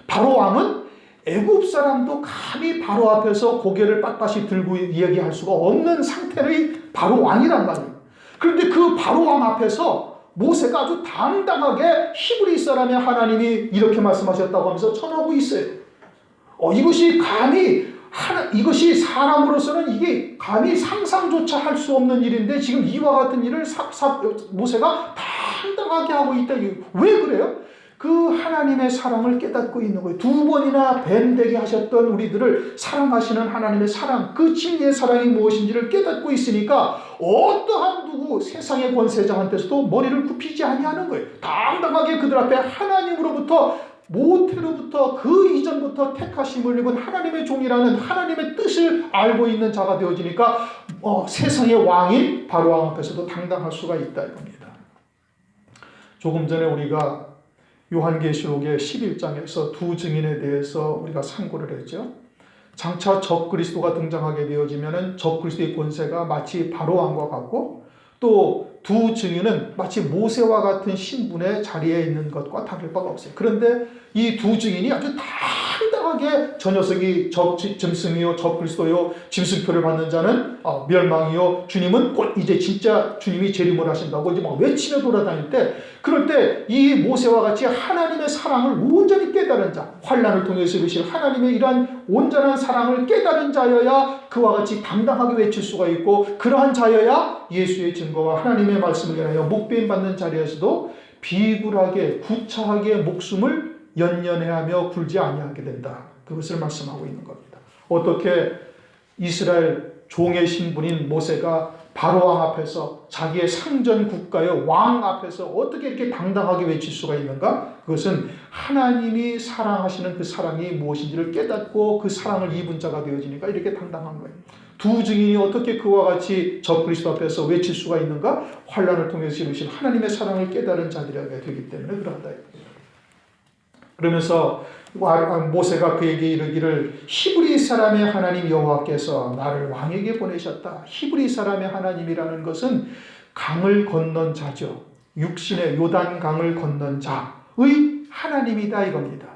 바로 왕은 애굽 사람도 감히 바로 앞에서 고개를 빳빳이 들고 이야기할 수가 없는 상태의 바로 왕이란 말이에요. 그런데 그 바로 왕 앞에서 모세가 아주 당당하게 히브리 사람의 하나님이 이렇게 말씀하셨다고 하면서 전하고 있어요. 이것이 사람으로서는 이게 감히 상상조차 할 수 없는 일인데 지금 이와 같은 일을 모세가 당당하게 하고 있다. 왜 그래요? 그 하나님의 사랑을 깨닫고 있는 거예요. 2번이나 뱀되게 하셨던 우리들을 사랑하시는 하나님의 사랑, 그 진리의 사랑이 무엇인지를 깨닫고 있으니까 어떠한 누구 세상의 권세자한테서도 머리를 굽히지 아니하는 거예요. 당당하게 그들 앞에 하나님으로부터 모태로부터 그 이전부터 택하심을 입은 하나님의 종이라는 하나님의 뜻을 알고 있는 자가 되어지니까 세상의 왕인 바로 왕 앞에서도 당당할 수가 있다 이겁니다. 조금 전에 우리가 요한계시록의 11장에서 두 증인에 대해서 우리가 상고를 했죠. 장차 적그리스도가 등장하게 되어지면은 적그리스도의 권세가 마치 바로 왕과 같고 또 두 증인은 마치 모세와 같은 신분의 자리에 있는 것과 다를 바가 없어요. 그런데 이 두 증인이 아주 당당하게 저 녀석이 짐승이요 적그리스도요 짐승표를 받는 자는 멸망이요 주님은 곧 이제 진짜 주님이 재림을 하신다고 이제 막 외치며 돌아다닐 때 그럴 때 이 모세와 같이 하나님의 사랑을 온전히 깨달은 자, 환난을 통해서 이루실 하나님의 이러한 온전한 사랑을 깨달은 자여야 그와 같이 당당하게 외칠 수가 있고 그러한 자여야 예수의 증거와 하나님의 말씀을 위하여 목배임 받는 자리에서도 비굴하게 구차하게 목숨을 연연해하며 굴지 아니하게 된다. 그것을 말씀하고 있는 겁니다. 어떻게 이스라엘 종의 신분인 모세가 바로 왕 앞에서 자기의 상전 국가의 왕 앞에서 어떻게 이렇게 당당하게 외칠 수가 있는가? 그것은 하나님이 사랑하시는 그 사랑이 무엇인지를 깨닫고 그 사랑을 입은 자가 되어지니까 이렇게 당당한 거예요. 두 증인이 어떻게 그와 같이 적그리스도 앞에서 외칠 수가 있는가? 환난을 통해서 이루신 하나님의 사랑을 깨달은 자들이라고 되기 때문에 그런다. 그러면서 모세가 그에게 이르기를 히브리 사람의 하나님 여호와께서 나를 왕에게 보내셨다. 히브리 사람의 하나님이라는 것은 강을 건넌 자죠. 육신의 요단강을 건넌 자의 하나님이다 이겁니다.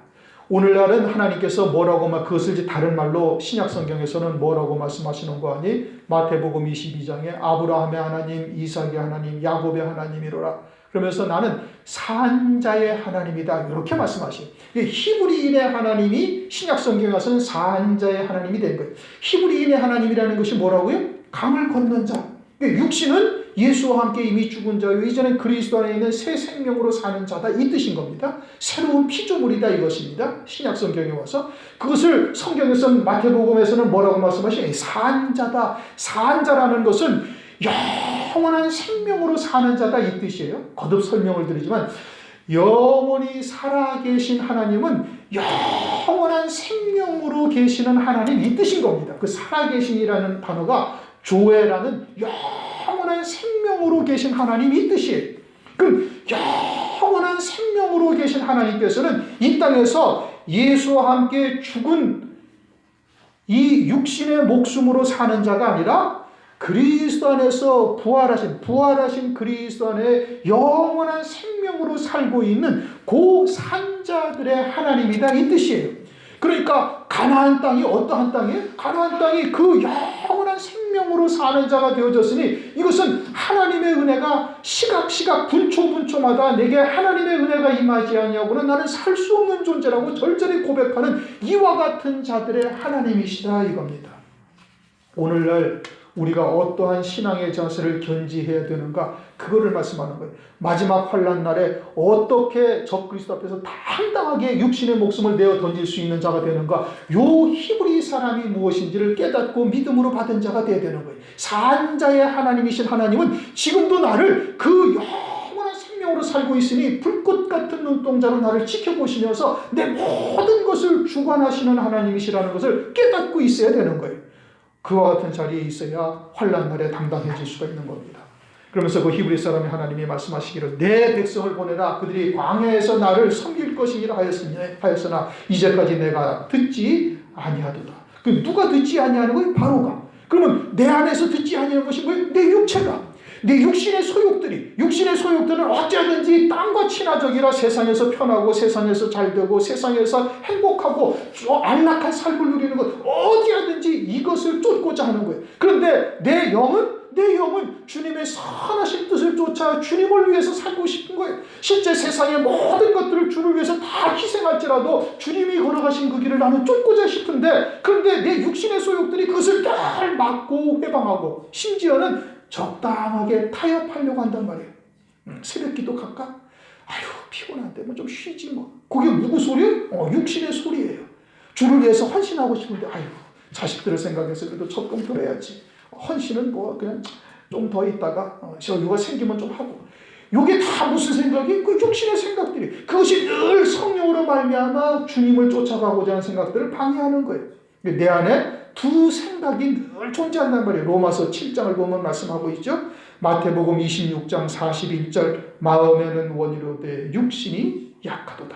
오늘날은 하나님께서 뭐라고 그것을 이제 다른 말로 신약 성경에서는 뭐라고 말씀하시는 거 아니? 마태복음 22장에 아브라함의 하나님, 이삭의 하나님, 야곱의 하나님이로라. 그러면서 나는 산자의 하나님이다. 이렇게 말씀하시요. 히브리인의 하나님이 신약 성경에 와서는 산자의 하나님이 된 거예요. 히브리인의 하나님이라는 것이 뭐라고요? 강을 건넌 자. 육신은 예수와 함께 이미 죽은 자요 이제는 그리스도 안에 있는 새 생명으로 사는 자다 이 뜻인 겁니다. 새로운 피조물이다 이것입니다. 신약 성경에 와서 그것을 성경에서는 마태복음에서는 뭐라고 말씀하시냐? 산자다. 산자라는 것은 영원한 생명으로 사는 자다 이 뜻이에요. 거듭 설명을 드리지만 영원히 살아계신 하나님은 영원한 생명으로 계시는 하나님 이 뜻인 겁니다. 그 살아계신이라는 단어가 조에라는 영원한 생명으로 계신 하나님 이 뜻이에요. 그럼 영원한 생명으로 계신 하나님께서는 이 땅에서 예수와 함께 죽은 이 육신의 목숨으로 사는 자가 아니라 그리스도 안에서 부활하신 그리스도 안에 영원한 생명으로 살고 있는 그 산자들의 하나님이다 이 뜻이에요. 그러니까 가나안 땅이 어떠한 땅이에요? 가나안 땅이 그 영원한 생명으로 사는 자가 되어졌으니 이것은 하나님의 은혜가 시각 분초마다 내게 하나님의 은혜가 임하지 아니하고는 나는 살 수 없는 존재라고 절절히 고백하는 이와 같은 자들의 하나님이시다 이겁니다. 오늘날 우리가 어떠한 신앙의 자세를 견지해야 되는가, 그거를 말씀하는 거예요. 마지막 환난 날에 어떻게 적그리스도 앞에서 당당하게 육신의 목숨을 내어 던질 수 있는 자가 되는가, 요 히브리 사람이 무엇인지를 깨닫고 믿음으로 받은 자가 되어야 되는 거예요. 산자의 하나님이신 하나님은 지금도 나를 그 영원한 생명으로 살고 있으니 불꽃 같은 눈동자로 나를 지켜보시면서 내 모든 것을 주관하시는 하나님이시라는 것을 깨닫고 있어야 되는 거예요. 그와 같은 자리에 있어야 환난 날에 당당해질 수가 있는 겁니다. 그러면서 그 히브리 사람의 하나님이 말씀하시기를 내 백성을 보내라. 그들이 광야에서 나를 섬길 것이니라 하였으나 이제까지 내가 듣지 아니하도다. 그 누가 듣지 아니하는 거예요? 바로가. 그러면 내 안에서 듣지 아니하는 것이 뭐예요? 내 육체가. 내 육신의 소욕들은 어쩌든지 땅과 친화적이라 세상에서 편하고 세상에서 잘되고 세상에서 행복하고 안락한 삶을 누리는 것, 어디 하든지 이것을 쫓고자 하는 거예요. 그런데 내 영은 주님의 선하신 뜻을 쫓아 주님을 위해서 살고 싶은 거예요. 실제 세상의 모든 것들을 주를 위해서 다 희생할지라도 주님이 걸어가신 그 길을 나는 쫓고자 싶은데, 그런데 내 육신의 소욕들이 그것을 잘 막고 회방하고 심지어는 적당하게 타협하려고 한단 말이에요. 새벽 기도 갈까? 아유 피곤한데 뭐 좀 쉬지 뭐. 그게 누구 소리예요? 육신의 소리예요. 주를 위해서 헌신하고 싶은데 아유 자식들을 생각해서 그래도 적금 들어야지. 헌신은 뭐 그냥 좀 더 있다가 여유가 생기면 좀 하고. 이게 다 무슨 생각이? 그 육신의 생각들이. 그것이 늘 성령으로 말미암아 주님을 쫓아가고자 하는 생각들을 방해하는 거예요. 내 안에 두 생각이 늘 존재한단 말이에요. 로마서 7장을 보면 말씀하고 있죠. 마태복음 26장 41절 마음에는 원이로되 육신이 약하도다.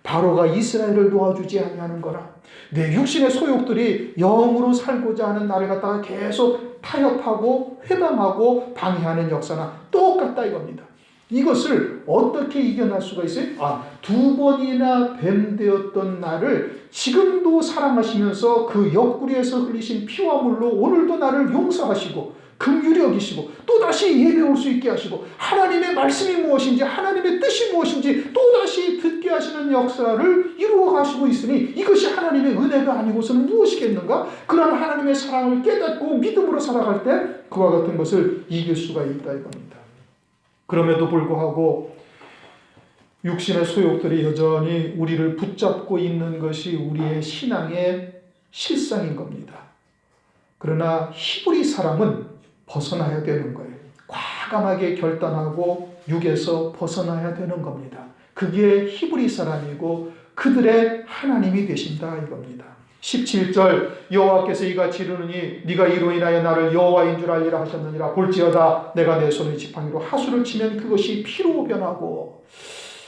바로가 이스라엘을 도와주지 아니하는 거라. 내 육신의 소욕들이 영으로 살고자 하는 나를 갖다가 계속 타협하고 회방하고 방해하는 역사나 똑같다 이겁니다. 이것을 어떻게 이겨낼 수가 있어요? 두 번이나 뱀되었던 나를 지금도 사랑하시면서 그 옆구리에서 흘리신 피와 물로 오늘도 나를 용서하시고 긍휼히 여기시고 또다시 예배 올 수 있게 하시고 하나님의 말씀이 무엇인지 하나님의 뜻이 무엇인지 또다시 듣게 하시는 역사를 이루어 가시고 있으니 이것이 하나님의 은혜가 아니고서는 무엇이겠는가? 그런 하나님의 사랑을 깨닫고 믿음으로 살아갈 때 그와 같은 것을 이길 수가 있다 이겁니다. 그럼에도 불구하고 육신의 소욕들이 여전히 우리를 붙잡고 있는 것이 우리의 신앙의 실상인 겁니다. 그러나 히브리 사람은 벗어나야 되는 거예요. 과감하게 결단하고 육에서 벗어나야 되는 겁니다. 그게 히브리 사람이고 그들의 하나님이 되신다 이겁니다. 17절 여호와께서 이같이 이르느니 네가 이로 인하여 나를 여호와인 줄 알리라 하셨느니라. 볼지어다 내가 내 손의 지팡이로 하수를 치면 그것이 피로 변하고.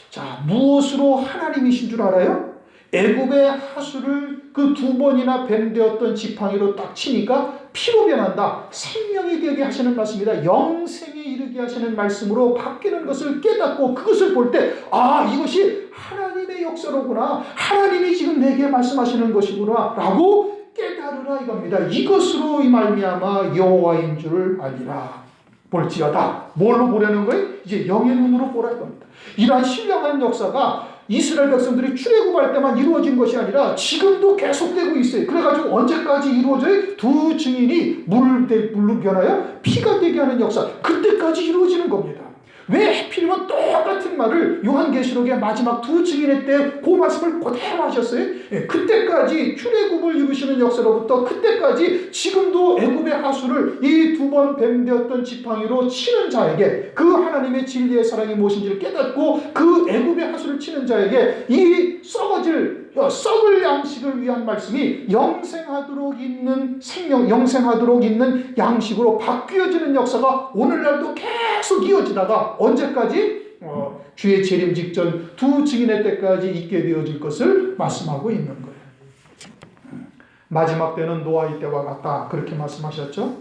자, 무엇으로 하나님이신 줄 알아요? 애굽의 하수를 그 두 번이나 뱀되었던 지팡이로 딱 치니까 피로 변한다. 생명이 되게 하시는 말씀이다. 영생에 이르게 하시는 말씀으로 바뀌는 것을 깨닫고 그것을 볼 때 이것이 하나님의 역사로구나. 하나님이 지금 내게 말씀하시는 것이구나 라고 깨달으라 이겁니다. 이것으로 이 말미암아 여호와인 줄 알리라. 볼지어다. 뭘로 보려는 거예요? 이제 영의 눈으로 보라 이겁니다. 이러한 신령한 역사가 이스라엘 백성들이 출애굽할 때만 이루어진 것이 아니라 지금도 계속되고 있어요. 그래가지고 언제까지 이루어져요? 두 증인이 물로 변하여 피가 되게 하는 역사. 그때까지 이루어지는 겁니다. 왜 하필이면 똑같은 말을 요한계시록의 마지막 두 증인의 때 그 말씀을 그대로 하셨어요? 그때까지 출애굽을 이루시는 역사로부터 그때까지 지금도 애굽의 하수를 이 두 번 뱀되었던 지팡이로 치는 자에게 그 하나님의 진리의 사랑이 무엇인지를 깨닫고 그 애굽의 하수를 치는 자에게 이 썩을 양식을 위한 말씀이 영생하도록 있는 생명, 영생하도록 있는 양식으로 바뀌어지는 역사가 오늘날도 계속 이어지다가 언제까지? 주의 재림 직전 두 증인의 때까지 있게 되어질 것을 말씀하고 있는 거예요. 마지막 때는 노아의 때와 같다 그렇게 말씀하셨죠.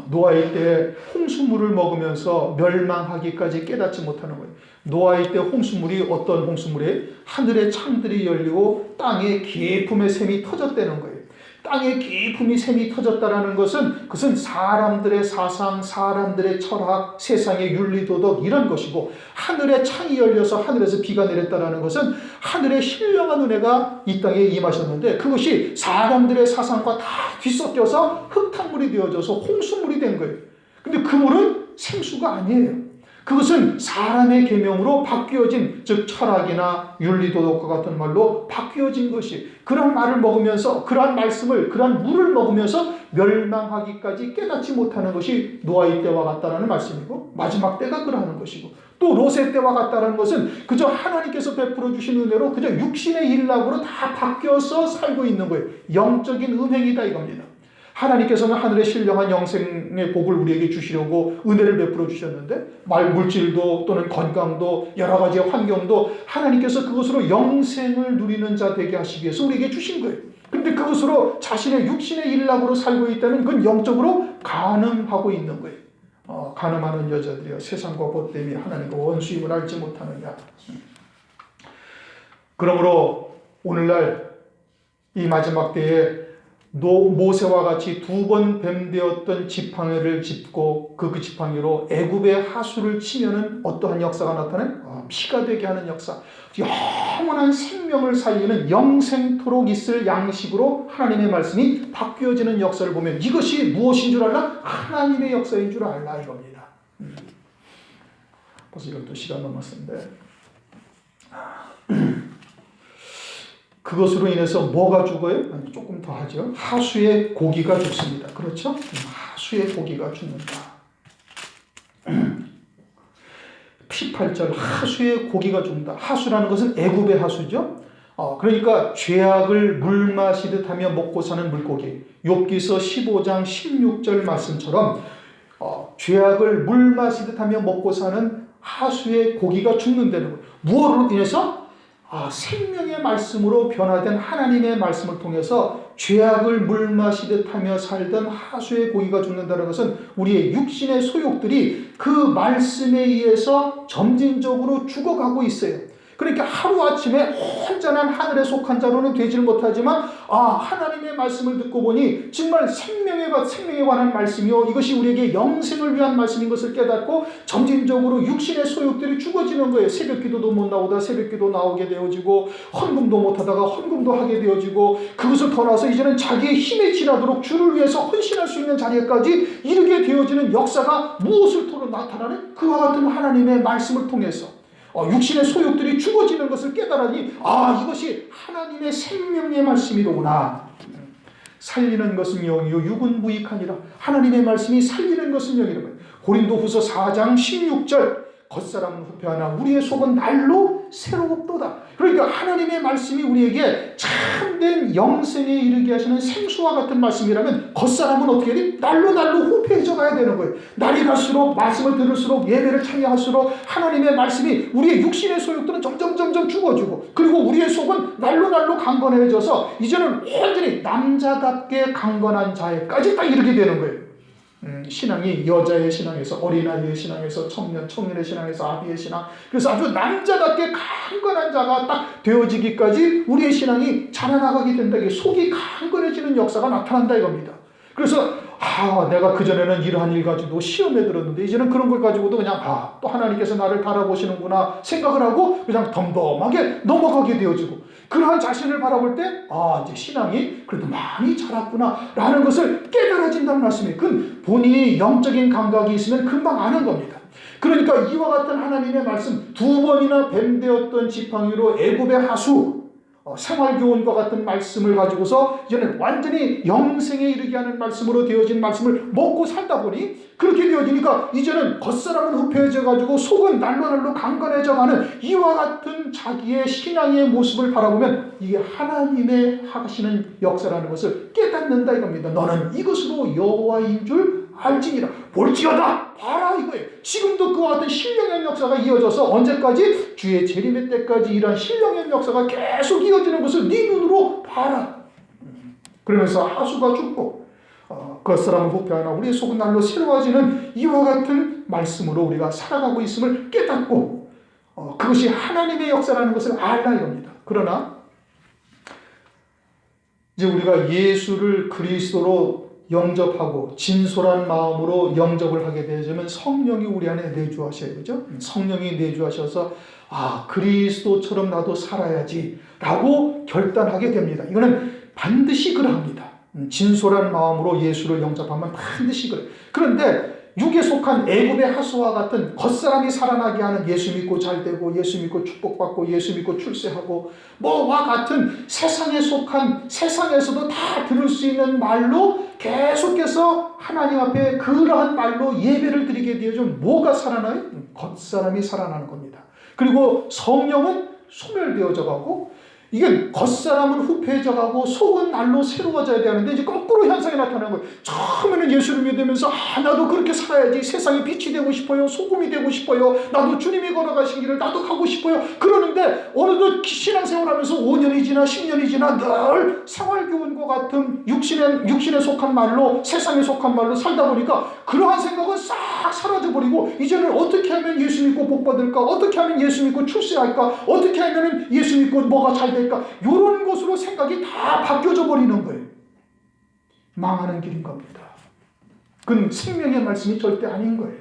노아의 때 홍수물을 먹으면서 멸망하기까지 깨닫지 못하는 거예요. 노아의 때 홍수물이 어떤 홍수물이에요? 하늘의 창들이 열리고 땅에 깊음의 샘이 터졌다는 거예요. 땅에 깊음이 샘이 터졌다라는 것은 그것은 사람들의 사상, 사람들의 철학, 세상의 윤리도덕 이런 것이고, 하늘의 창이 열려서 하늘에서 비가 내렸다라는 것은 하늘의 신령한 은혜가 이 땅에 임하셨는데, 그것이 사람들의 사상과 다 뒤섞여서 흙탕물이 되어져서 홍수물이 된 거예요. 근데 그 물은 생수가 아니에요. 그것은 사람의 계명으로 바뀌어진, 즉 철학이나 윤리도덕과 같은 말로 바뀌어진 것이, 그런 말을 먹으면서, 그러한 말씀을, 그러한 물을 먹으면서 멸망하기까지 깨닫지 못하는 것이 노아의 때와 같다라는 말씀이고, 마지막 때가 그러하는 것이고, 또 롯의 때와 같다는 것은 그저 하나님께서 베풀어 주신 은혜로 그저 육신의 일락으로 다 바뀌어서 살고 있는 거예요. 영적인 음행이다 이겁니다. 하나님께서는 하늘의 신령한 영생의 복을 우리에게 주시려고 은혜를 베풀어 주셨는데, 물질도 또는 건강도 여러 가지의 환경도 하나님께서 그것으로 영생을 누리는 자 되게 하시기 위해서 우리에게 주신 거예요. 그런데 그것으로 자신의 육신의 일락으로 살고 있다면 그건 영적으로 간음하고 있는 거예요. 간음하는 여자들이여, 세상과 법 때문에 하나님과 원수임을 알지 못하느냐. 그러므로 오늘날 이 마지막 때에 모세와 같이 2번 뱀되었던 지팡이를 짚고 그 지팡이로 애굽의 하수를 치면은 어떠한 역사가 나타나요? 피가 되게 하는 역사, 영원한 생명을 살리는 영생토록 있을 양식으로 하나님의 말씀이 바뀌어지는 역사를 보면 이것이 무엇인 줄 알라? 하나님의 역사인 줄 알라 이겁니다. 벌써 12시간 넘었는데 그것으로 인해서 뭐가 죽어요? 조금 더 하죠. 하수의 고기가 죽습니다. 그렇죠? 하수의 고기가 죽는다. 18절 하수의 고기가 죽는다. 하수라는 것은 애굽의 하수죠. 그러니까 죄악을 물 마시듯 하며 먹고 사는 물고기. 욥기서 15장 16절 말씀처럼 죄악을 물 마시듯 하며 먹고 사는 하수의 고기가 죽는다는 거예요. 무엇으로 인해서? 생명의 말씀으로 변화된 하나님의 말씀을 통해서 죄악을 물 마시듯 하며 살던 하수의 고기가 죽는다는 것은 우리의 육신의 소욕들이 그 말씀에 의해서 점진적으로 죽어가고 있어요. 그러니까 하루아침에 온전한 하늘에 속한 자로는 되질 못하지만 하나님의 말씀을 듣고 보니 정말 생명에 관한 말씀이요, 이것이 우리에게 영생을 위한 말씀인 것을 깨닫고 점진적으로 육신의 소욕들이 죽어지는 거예요. 새벽기도도 못 나오다 새벽기도 나오게 되어지고, 헌금도 못하다가 헌금도 하게 되어지고, 그것을 더 나서 이제는 자기의 힘에 지나도록 주를 위해서 헌신할 수 있는 자리까지 이르게 되어지는 역사가 무엇을 통해 나타나는? 그와 같은 하나님의 말씀을 통해서 육신의 소욕들이 죽어지는 것을 깨달으니 이것이 하나님의 생명의 말씀이로구나. 살리는 것은 영이요 육은 무익하니라. 하나님의 말씀이 살리는 것은 영이라. 고린도후서 4장 16절 겉사람은 후패하나 우리의 속은 날로 새롭도다. 그러니까 하나님의 말씀이 우리에게 참된 영생에 이르게 하시는 생수와 같은 말씀이라면 겉사람은 어떻게 돼? 날로 후패해져 가야 되는 거예요. 날이 갈수록 말씀을 들을수록, 예배를 참여할수록 하나님의 말씀이 우리의 육신의 소욕들은 점점 죽어지고, 그리고 우리의 속은 날로 강건해져서 이제는 완전히 남자답게 강건한 자에까지 딱 이르게 되는 거예요. 신앙이 여자의 신앙에서, 어린아이의 신앙에서, 청년의 신앙에서, 아비의 신앙, 그래서 아주 남자답게 강건한 자가 딱 되어지기까지 우리의 신앙이 자라나가게 된다. 이게 속이 강건해지는 역사가 나타난다 이겁니다. 그래서 내가 그전에는 이러한 일 가지고 시험에 들었는데 이제는 그런 걸 가지고도 그냥 또 하나님께서 나를 바라보시는구나 생각을 하고 그냥 덤덤하게 넘어가게 되어지고, 그러한 자신을 바라볼 때 이제 신앙이 그래도 많이 자랐구나 라는 것을 깨달아진다는 말씀이에요. 그건 본인이 영적인 감각이 있으면 금방 아는 겁니다. 그러니까 이와 같은 하나님의 말씀, 2번이나 뱀되었던 지팡이로 애굽의 하수, 생활교훈과 같은 말씀을 가지고서 이제는 완전히 영생에 이르게 하는 말씀으로 되어진 말씀을 먹고 살다 보니, 그렇게 되어지니까 이제는 겉사람은 후패해져 가지고 속은 날로 강건해져 가는 이와 같은 자기의 신앙의 모습을 바라보면 이게 하나님의 하시는 역사라는 것을 깨닫는다 이겁니다. 너는 이것으로 여호와인 줄 알지니라. 볼지어다 봐라 이거예요. 지금도 그와 같은 신령의 역사가 이어져서 언제까지? 주의 재림의 때까지 이러한 신령의 역사가 계속 이어지는 것을 네 눈으로 봐라. 그러면서 하수가 죽고 겉사람은 후패하나 우리의 속은 날로 새로워지는 이와 같은 말씀으로 우리가 살아가고 있음을 깨닫고 그것이 하나님의 역사라는 것을 알라 이겁니다. 그러나 이제 우리가 예수를 그리스도로 영접하고 진솔한 마음으로 영접을 하게 되면 성령이 우리 안에 내주하셔요. 그죠? 성령이 내주하셔서 그리스도처럼 나도 살아야지 라고 결단하게 됩니다. 이거는 반드시 그러합니다. 진솔한 마음으로 예수를 영접하면 반드시 그래. 그런데 육에 속한 애굽의 하수와 같은 겉사람이 살아나게 하는 예수 믿고 잘되고 예수 믿고 축복받고 예수 믿고 출세하고 뭐와 같은 세상에 속한 세상에서도 다 들을 수 있는 말로 계속해서 하나님 앞에 그러한 말로 예배를 드리게 되어주면 뭐가 살아나요? 겉사람이 살아나는 겁니다. 그리고 성령은 소멸되어져 가고 이게 겉사람은 후패해져 가고 속은 날로 새로워져야 되는데 이제 거꾸로 현상이 나타나는 거예요. 처음에는 예수를 믿으면서 나도 그렇게 살아야지, 세상에 빛이 되고 싶어요, 소금이 되고 싶어요, 나도 주님이 걸어가신 길을 나도 가고 싶어요. 그러는데 어느덧 신앙생활하면서 5년이 지나 10년이 지나 늘 생활교훈과 같은 육신에 속한 말로, 세상에 속한 말로 살다 보니까 그러한 생각은 싹 사라져버리고 이제는 어떻게 하면 예수 믿고 복 받을까, 어떻게 하면 예수 믿고 출세할까, 어떻게 하면 예수 믿고 뭐가 잘 될까, 이런 것으로 생각이 다 바뀌어져 버리는 거예요. 망하는 길인 겁니다. 그건 생명의 말씀이 절대 아닌 거예요.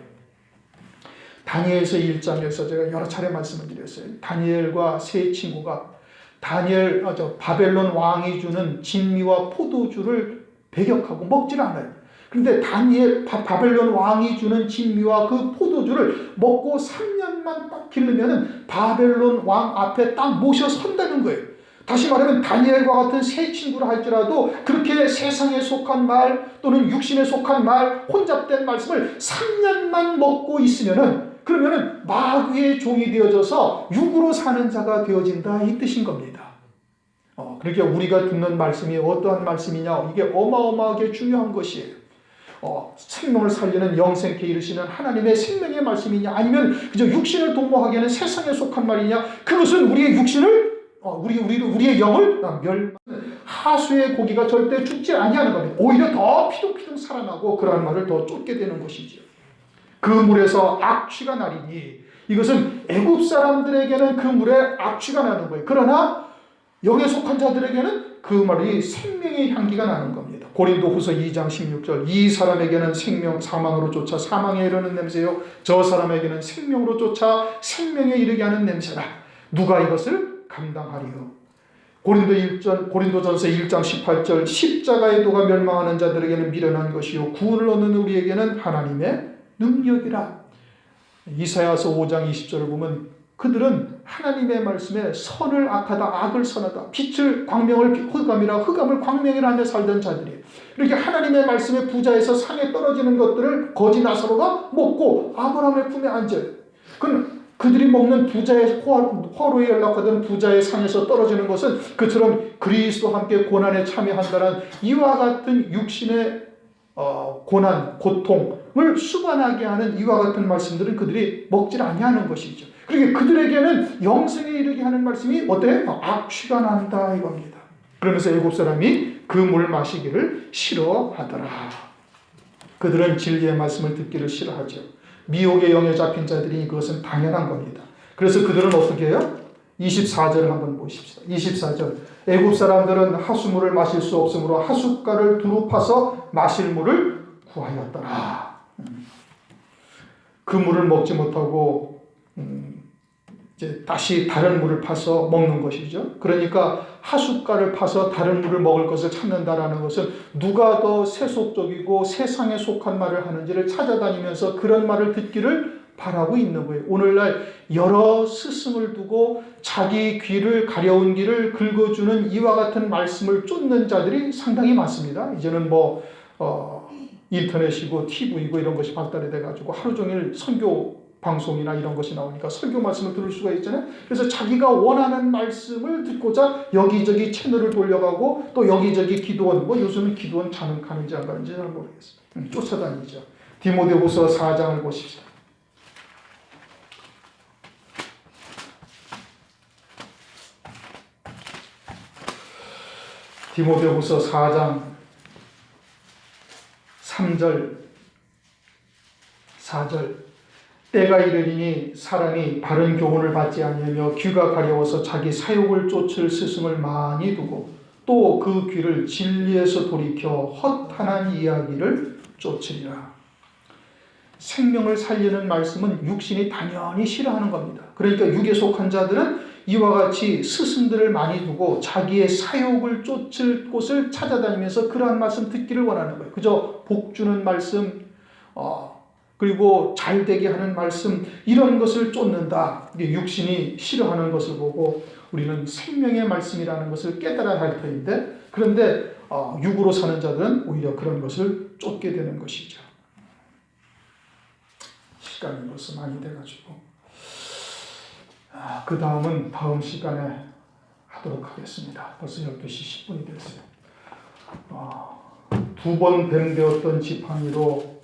다니엘서 1장에서 제가 여러 차례 말씀을 드렸어요. 다니엘과 세 친구가 바벨론 왕이 주는 진미와 포도주를 배격하고 먹질 않아요. 그런데 바벨론 왕이 주는 진미와 그 포도주를 먹고 3년만 딱 기르면은 바벨론 왕 앞에 딱 모셔 선다는 거예요. 다시 말하면 다니엘과 같은 새 친구라 할지라도 그렇게 세상에 속한 말 또는 육신에 속한 말, 혼잡된 말씀을 3년만 먹고 있으면은 그러면은 마귀의 종이 되어져서 육으로 사는 자가 되어진다, 이 뜻인 겁니다. 그러니까 우리가 듣는 말씀이 어떠한 말씀이냐, 이게 어마어마하게 중요한 것이에요. 생명을 살리는 영생케 이르시는 하나님의 생명의 말씀이냐, 아니면 그저 육신을 도모하게 하는 세상에 속한 말이냐, 그것은 우리의 육신을 우리의 영을 하수의 고기가 절대 죽지 아니하는 겁니다. 오히려 더 피둥피둥 살아나고 그러한 말을 더 쫓게 되는 것이죠. 그 물에서 악취가 나리니, 이것은 애굽 사람들에게는 그 물에 악취가 나는 거예요. 그러나 영에 속한 자들에게는 그 말이 생명의 향기가 나는 겁니다. 고린도후서 2장 16절, 이 사람에게는 사망으로 쫓아 사망에 이르는 냄새요, 저 사람에게는 생명으로 쫓아 생명에 이르게 하는 냄새라. 누가 이것을 감당하리요. 고린도전서 1장 18절, 십자가의 도가 멸망하는 자들에게는 미련한 것이요 구원을 얻는 우리에게는 하나님의 능력이라. 이사야서 5장 20절을 보면 그들은 하나님의 말씀에 선을 악하다, 악을 선하다, 빛을 광명을 흑암이라, 흑암을 광명이라 하며 살던 자들이에요. 이렇게 하나님의 말씀에 부자에서 상에 떨어지는 것들을 거지 나사로가 먹고 아브라함의 품에 앉아요. 그들이 먹는 부자의 화로에 연락하던 부자의 상에서 떨어지는 것은 그처럼 그리스도와 함께 고난에 참여한다는 이와 같은 육신의 고난, 고통을 수반하게 하는 이와 같은 말씀들은 그들이 먹질 아니하는 것이죠. 그러니까 그들에게는 영생에 이르게 하는 말씀이 어때요? 악취가 난다, 이겁니다. 그러면서 애굽 사람이 그 물 마시기를 싫어하더라. 그들은 진리의 말씀을 듣기를 싫어하죠. 미혹의 영에 잡힌 자들이 그것은 당연한 겁니다. 그래서 그들은 어떻게 해요? 24절을 한번 보십시다. 24절, 애굽 사람들은 하수물을 마실 수 없으므로 하숫가를 두루 파서 마실 물을 구하였더라. 그 물을 먹지 못하고 이제 다시 다른 물을 파서 먹는 것이죠. 그러니까 하숫가를 파서 다른 물을 먹을 것을 찾는다라는 것은 누가 더 세속적이고 세상에 속한 말을 하는지를 찾아다니면서 그런 말을 듣기를 바라고 있는 거예요. 오늘날 여러 스승을 두고 자기 귀를 가려운 길을 긁어주는 이와 같은 말씀을 쫓는 자들이 상당히 많습니다. 이제는 인터넷이고 TV이고 이런 것이 발달이 돼가지고 하루 종일 선교 방송이나 이런 것이 나오니까 설교 말씀을 들을 수가 있잖아요. 그래서 자기가 원하는 말씀을 듣고자 여기저기 채널을 돌려가고 또 여기저기 기도원, 요즘은 기도원 가는지 안 가는지 잘 모르겠어요. 쫓아다니죠. 디모데후서 4장을 보십시다. 디모데후서 4장 3절 4절, 때가 이르리니 사람이 바른 교훈을 받지 아니하며 귀가 가려워서 자기 사욕을 쫓을 스승을 많이 두고 또 그 귀를 진리에서 돌이켜 헛한한 이야기를 쫓으리라. 생명을 살리는 말씀은 육신이 당연히 싫어하는 겁니다. 그러니까 육에 속한 자들은 이와 같이 스승들을 많이 두고 자기의 사욕을 쫓을 곳을 찾아다니면서 그러한 말씀 듣기를 원하는 거예요. 그저 복 주는 말씀, 그리고 잘되게 하는 말씀, 이런 것을 쫓는다. 육신이 싫어하는 것을 보고 우리는 생명의 말씀이라는 것을 깨달아야 할 터인데, 그런데 육으로 사는 자들은 오히려 그런 것을 쫓게 되는 것이죠. 시간이 벌써 많이 돼가지고 그 다음은 다음 시간에 하도록 하겠습니다. 벌써 12시 10분이 됐어요. 두 번 뱀되었던 지팡이로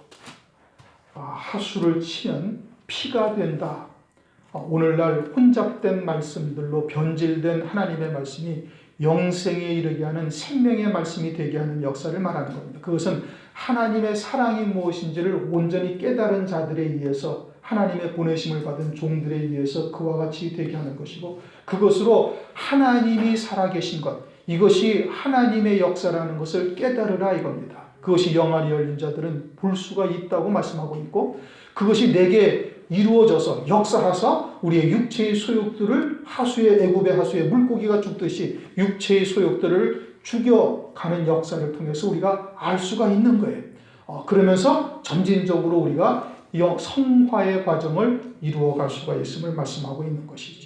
하수를 치면 피가 된다. 오늘날 혼잡된 말씀들로 변질된 하나님의 말씀이 영생에 이르게 하는 생명의 말씀이 되게 하는 역사를 말하는 겁니다. 그것은 하나님의 사랑이 무엇인지를 온전히 깨달은 자들에 의해서, 하나님의 보내심을 받은 종들에 의해서 그와 같이 되게 하는 것이고, 그것으로 하나님이 살아계신 것, 이것이 하나님의 역사라는 것을 깨달으라 이겁니다. 그것이 영안이 열린 자들은 볼 수가 있다고 말씀하고 있고, 그것이 내게 이루어져서 역사하사 우리의 육체의 소욕들을 애굽의 하수에 물고기가 죽듯이 육체의 소욕들을 죽여가는 역사를 통해서 우리가 알 수가 있는 거예요. 그러면서 점진적으로 우리가 성화의 과정을 이루어갈 수가 있음을 말씀하고 있는 것이죠.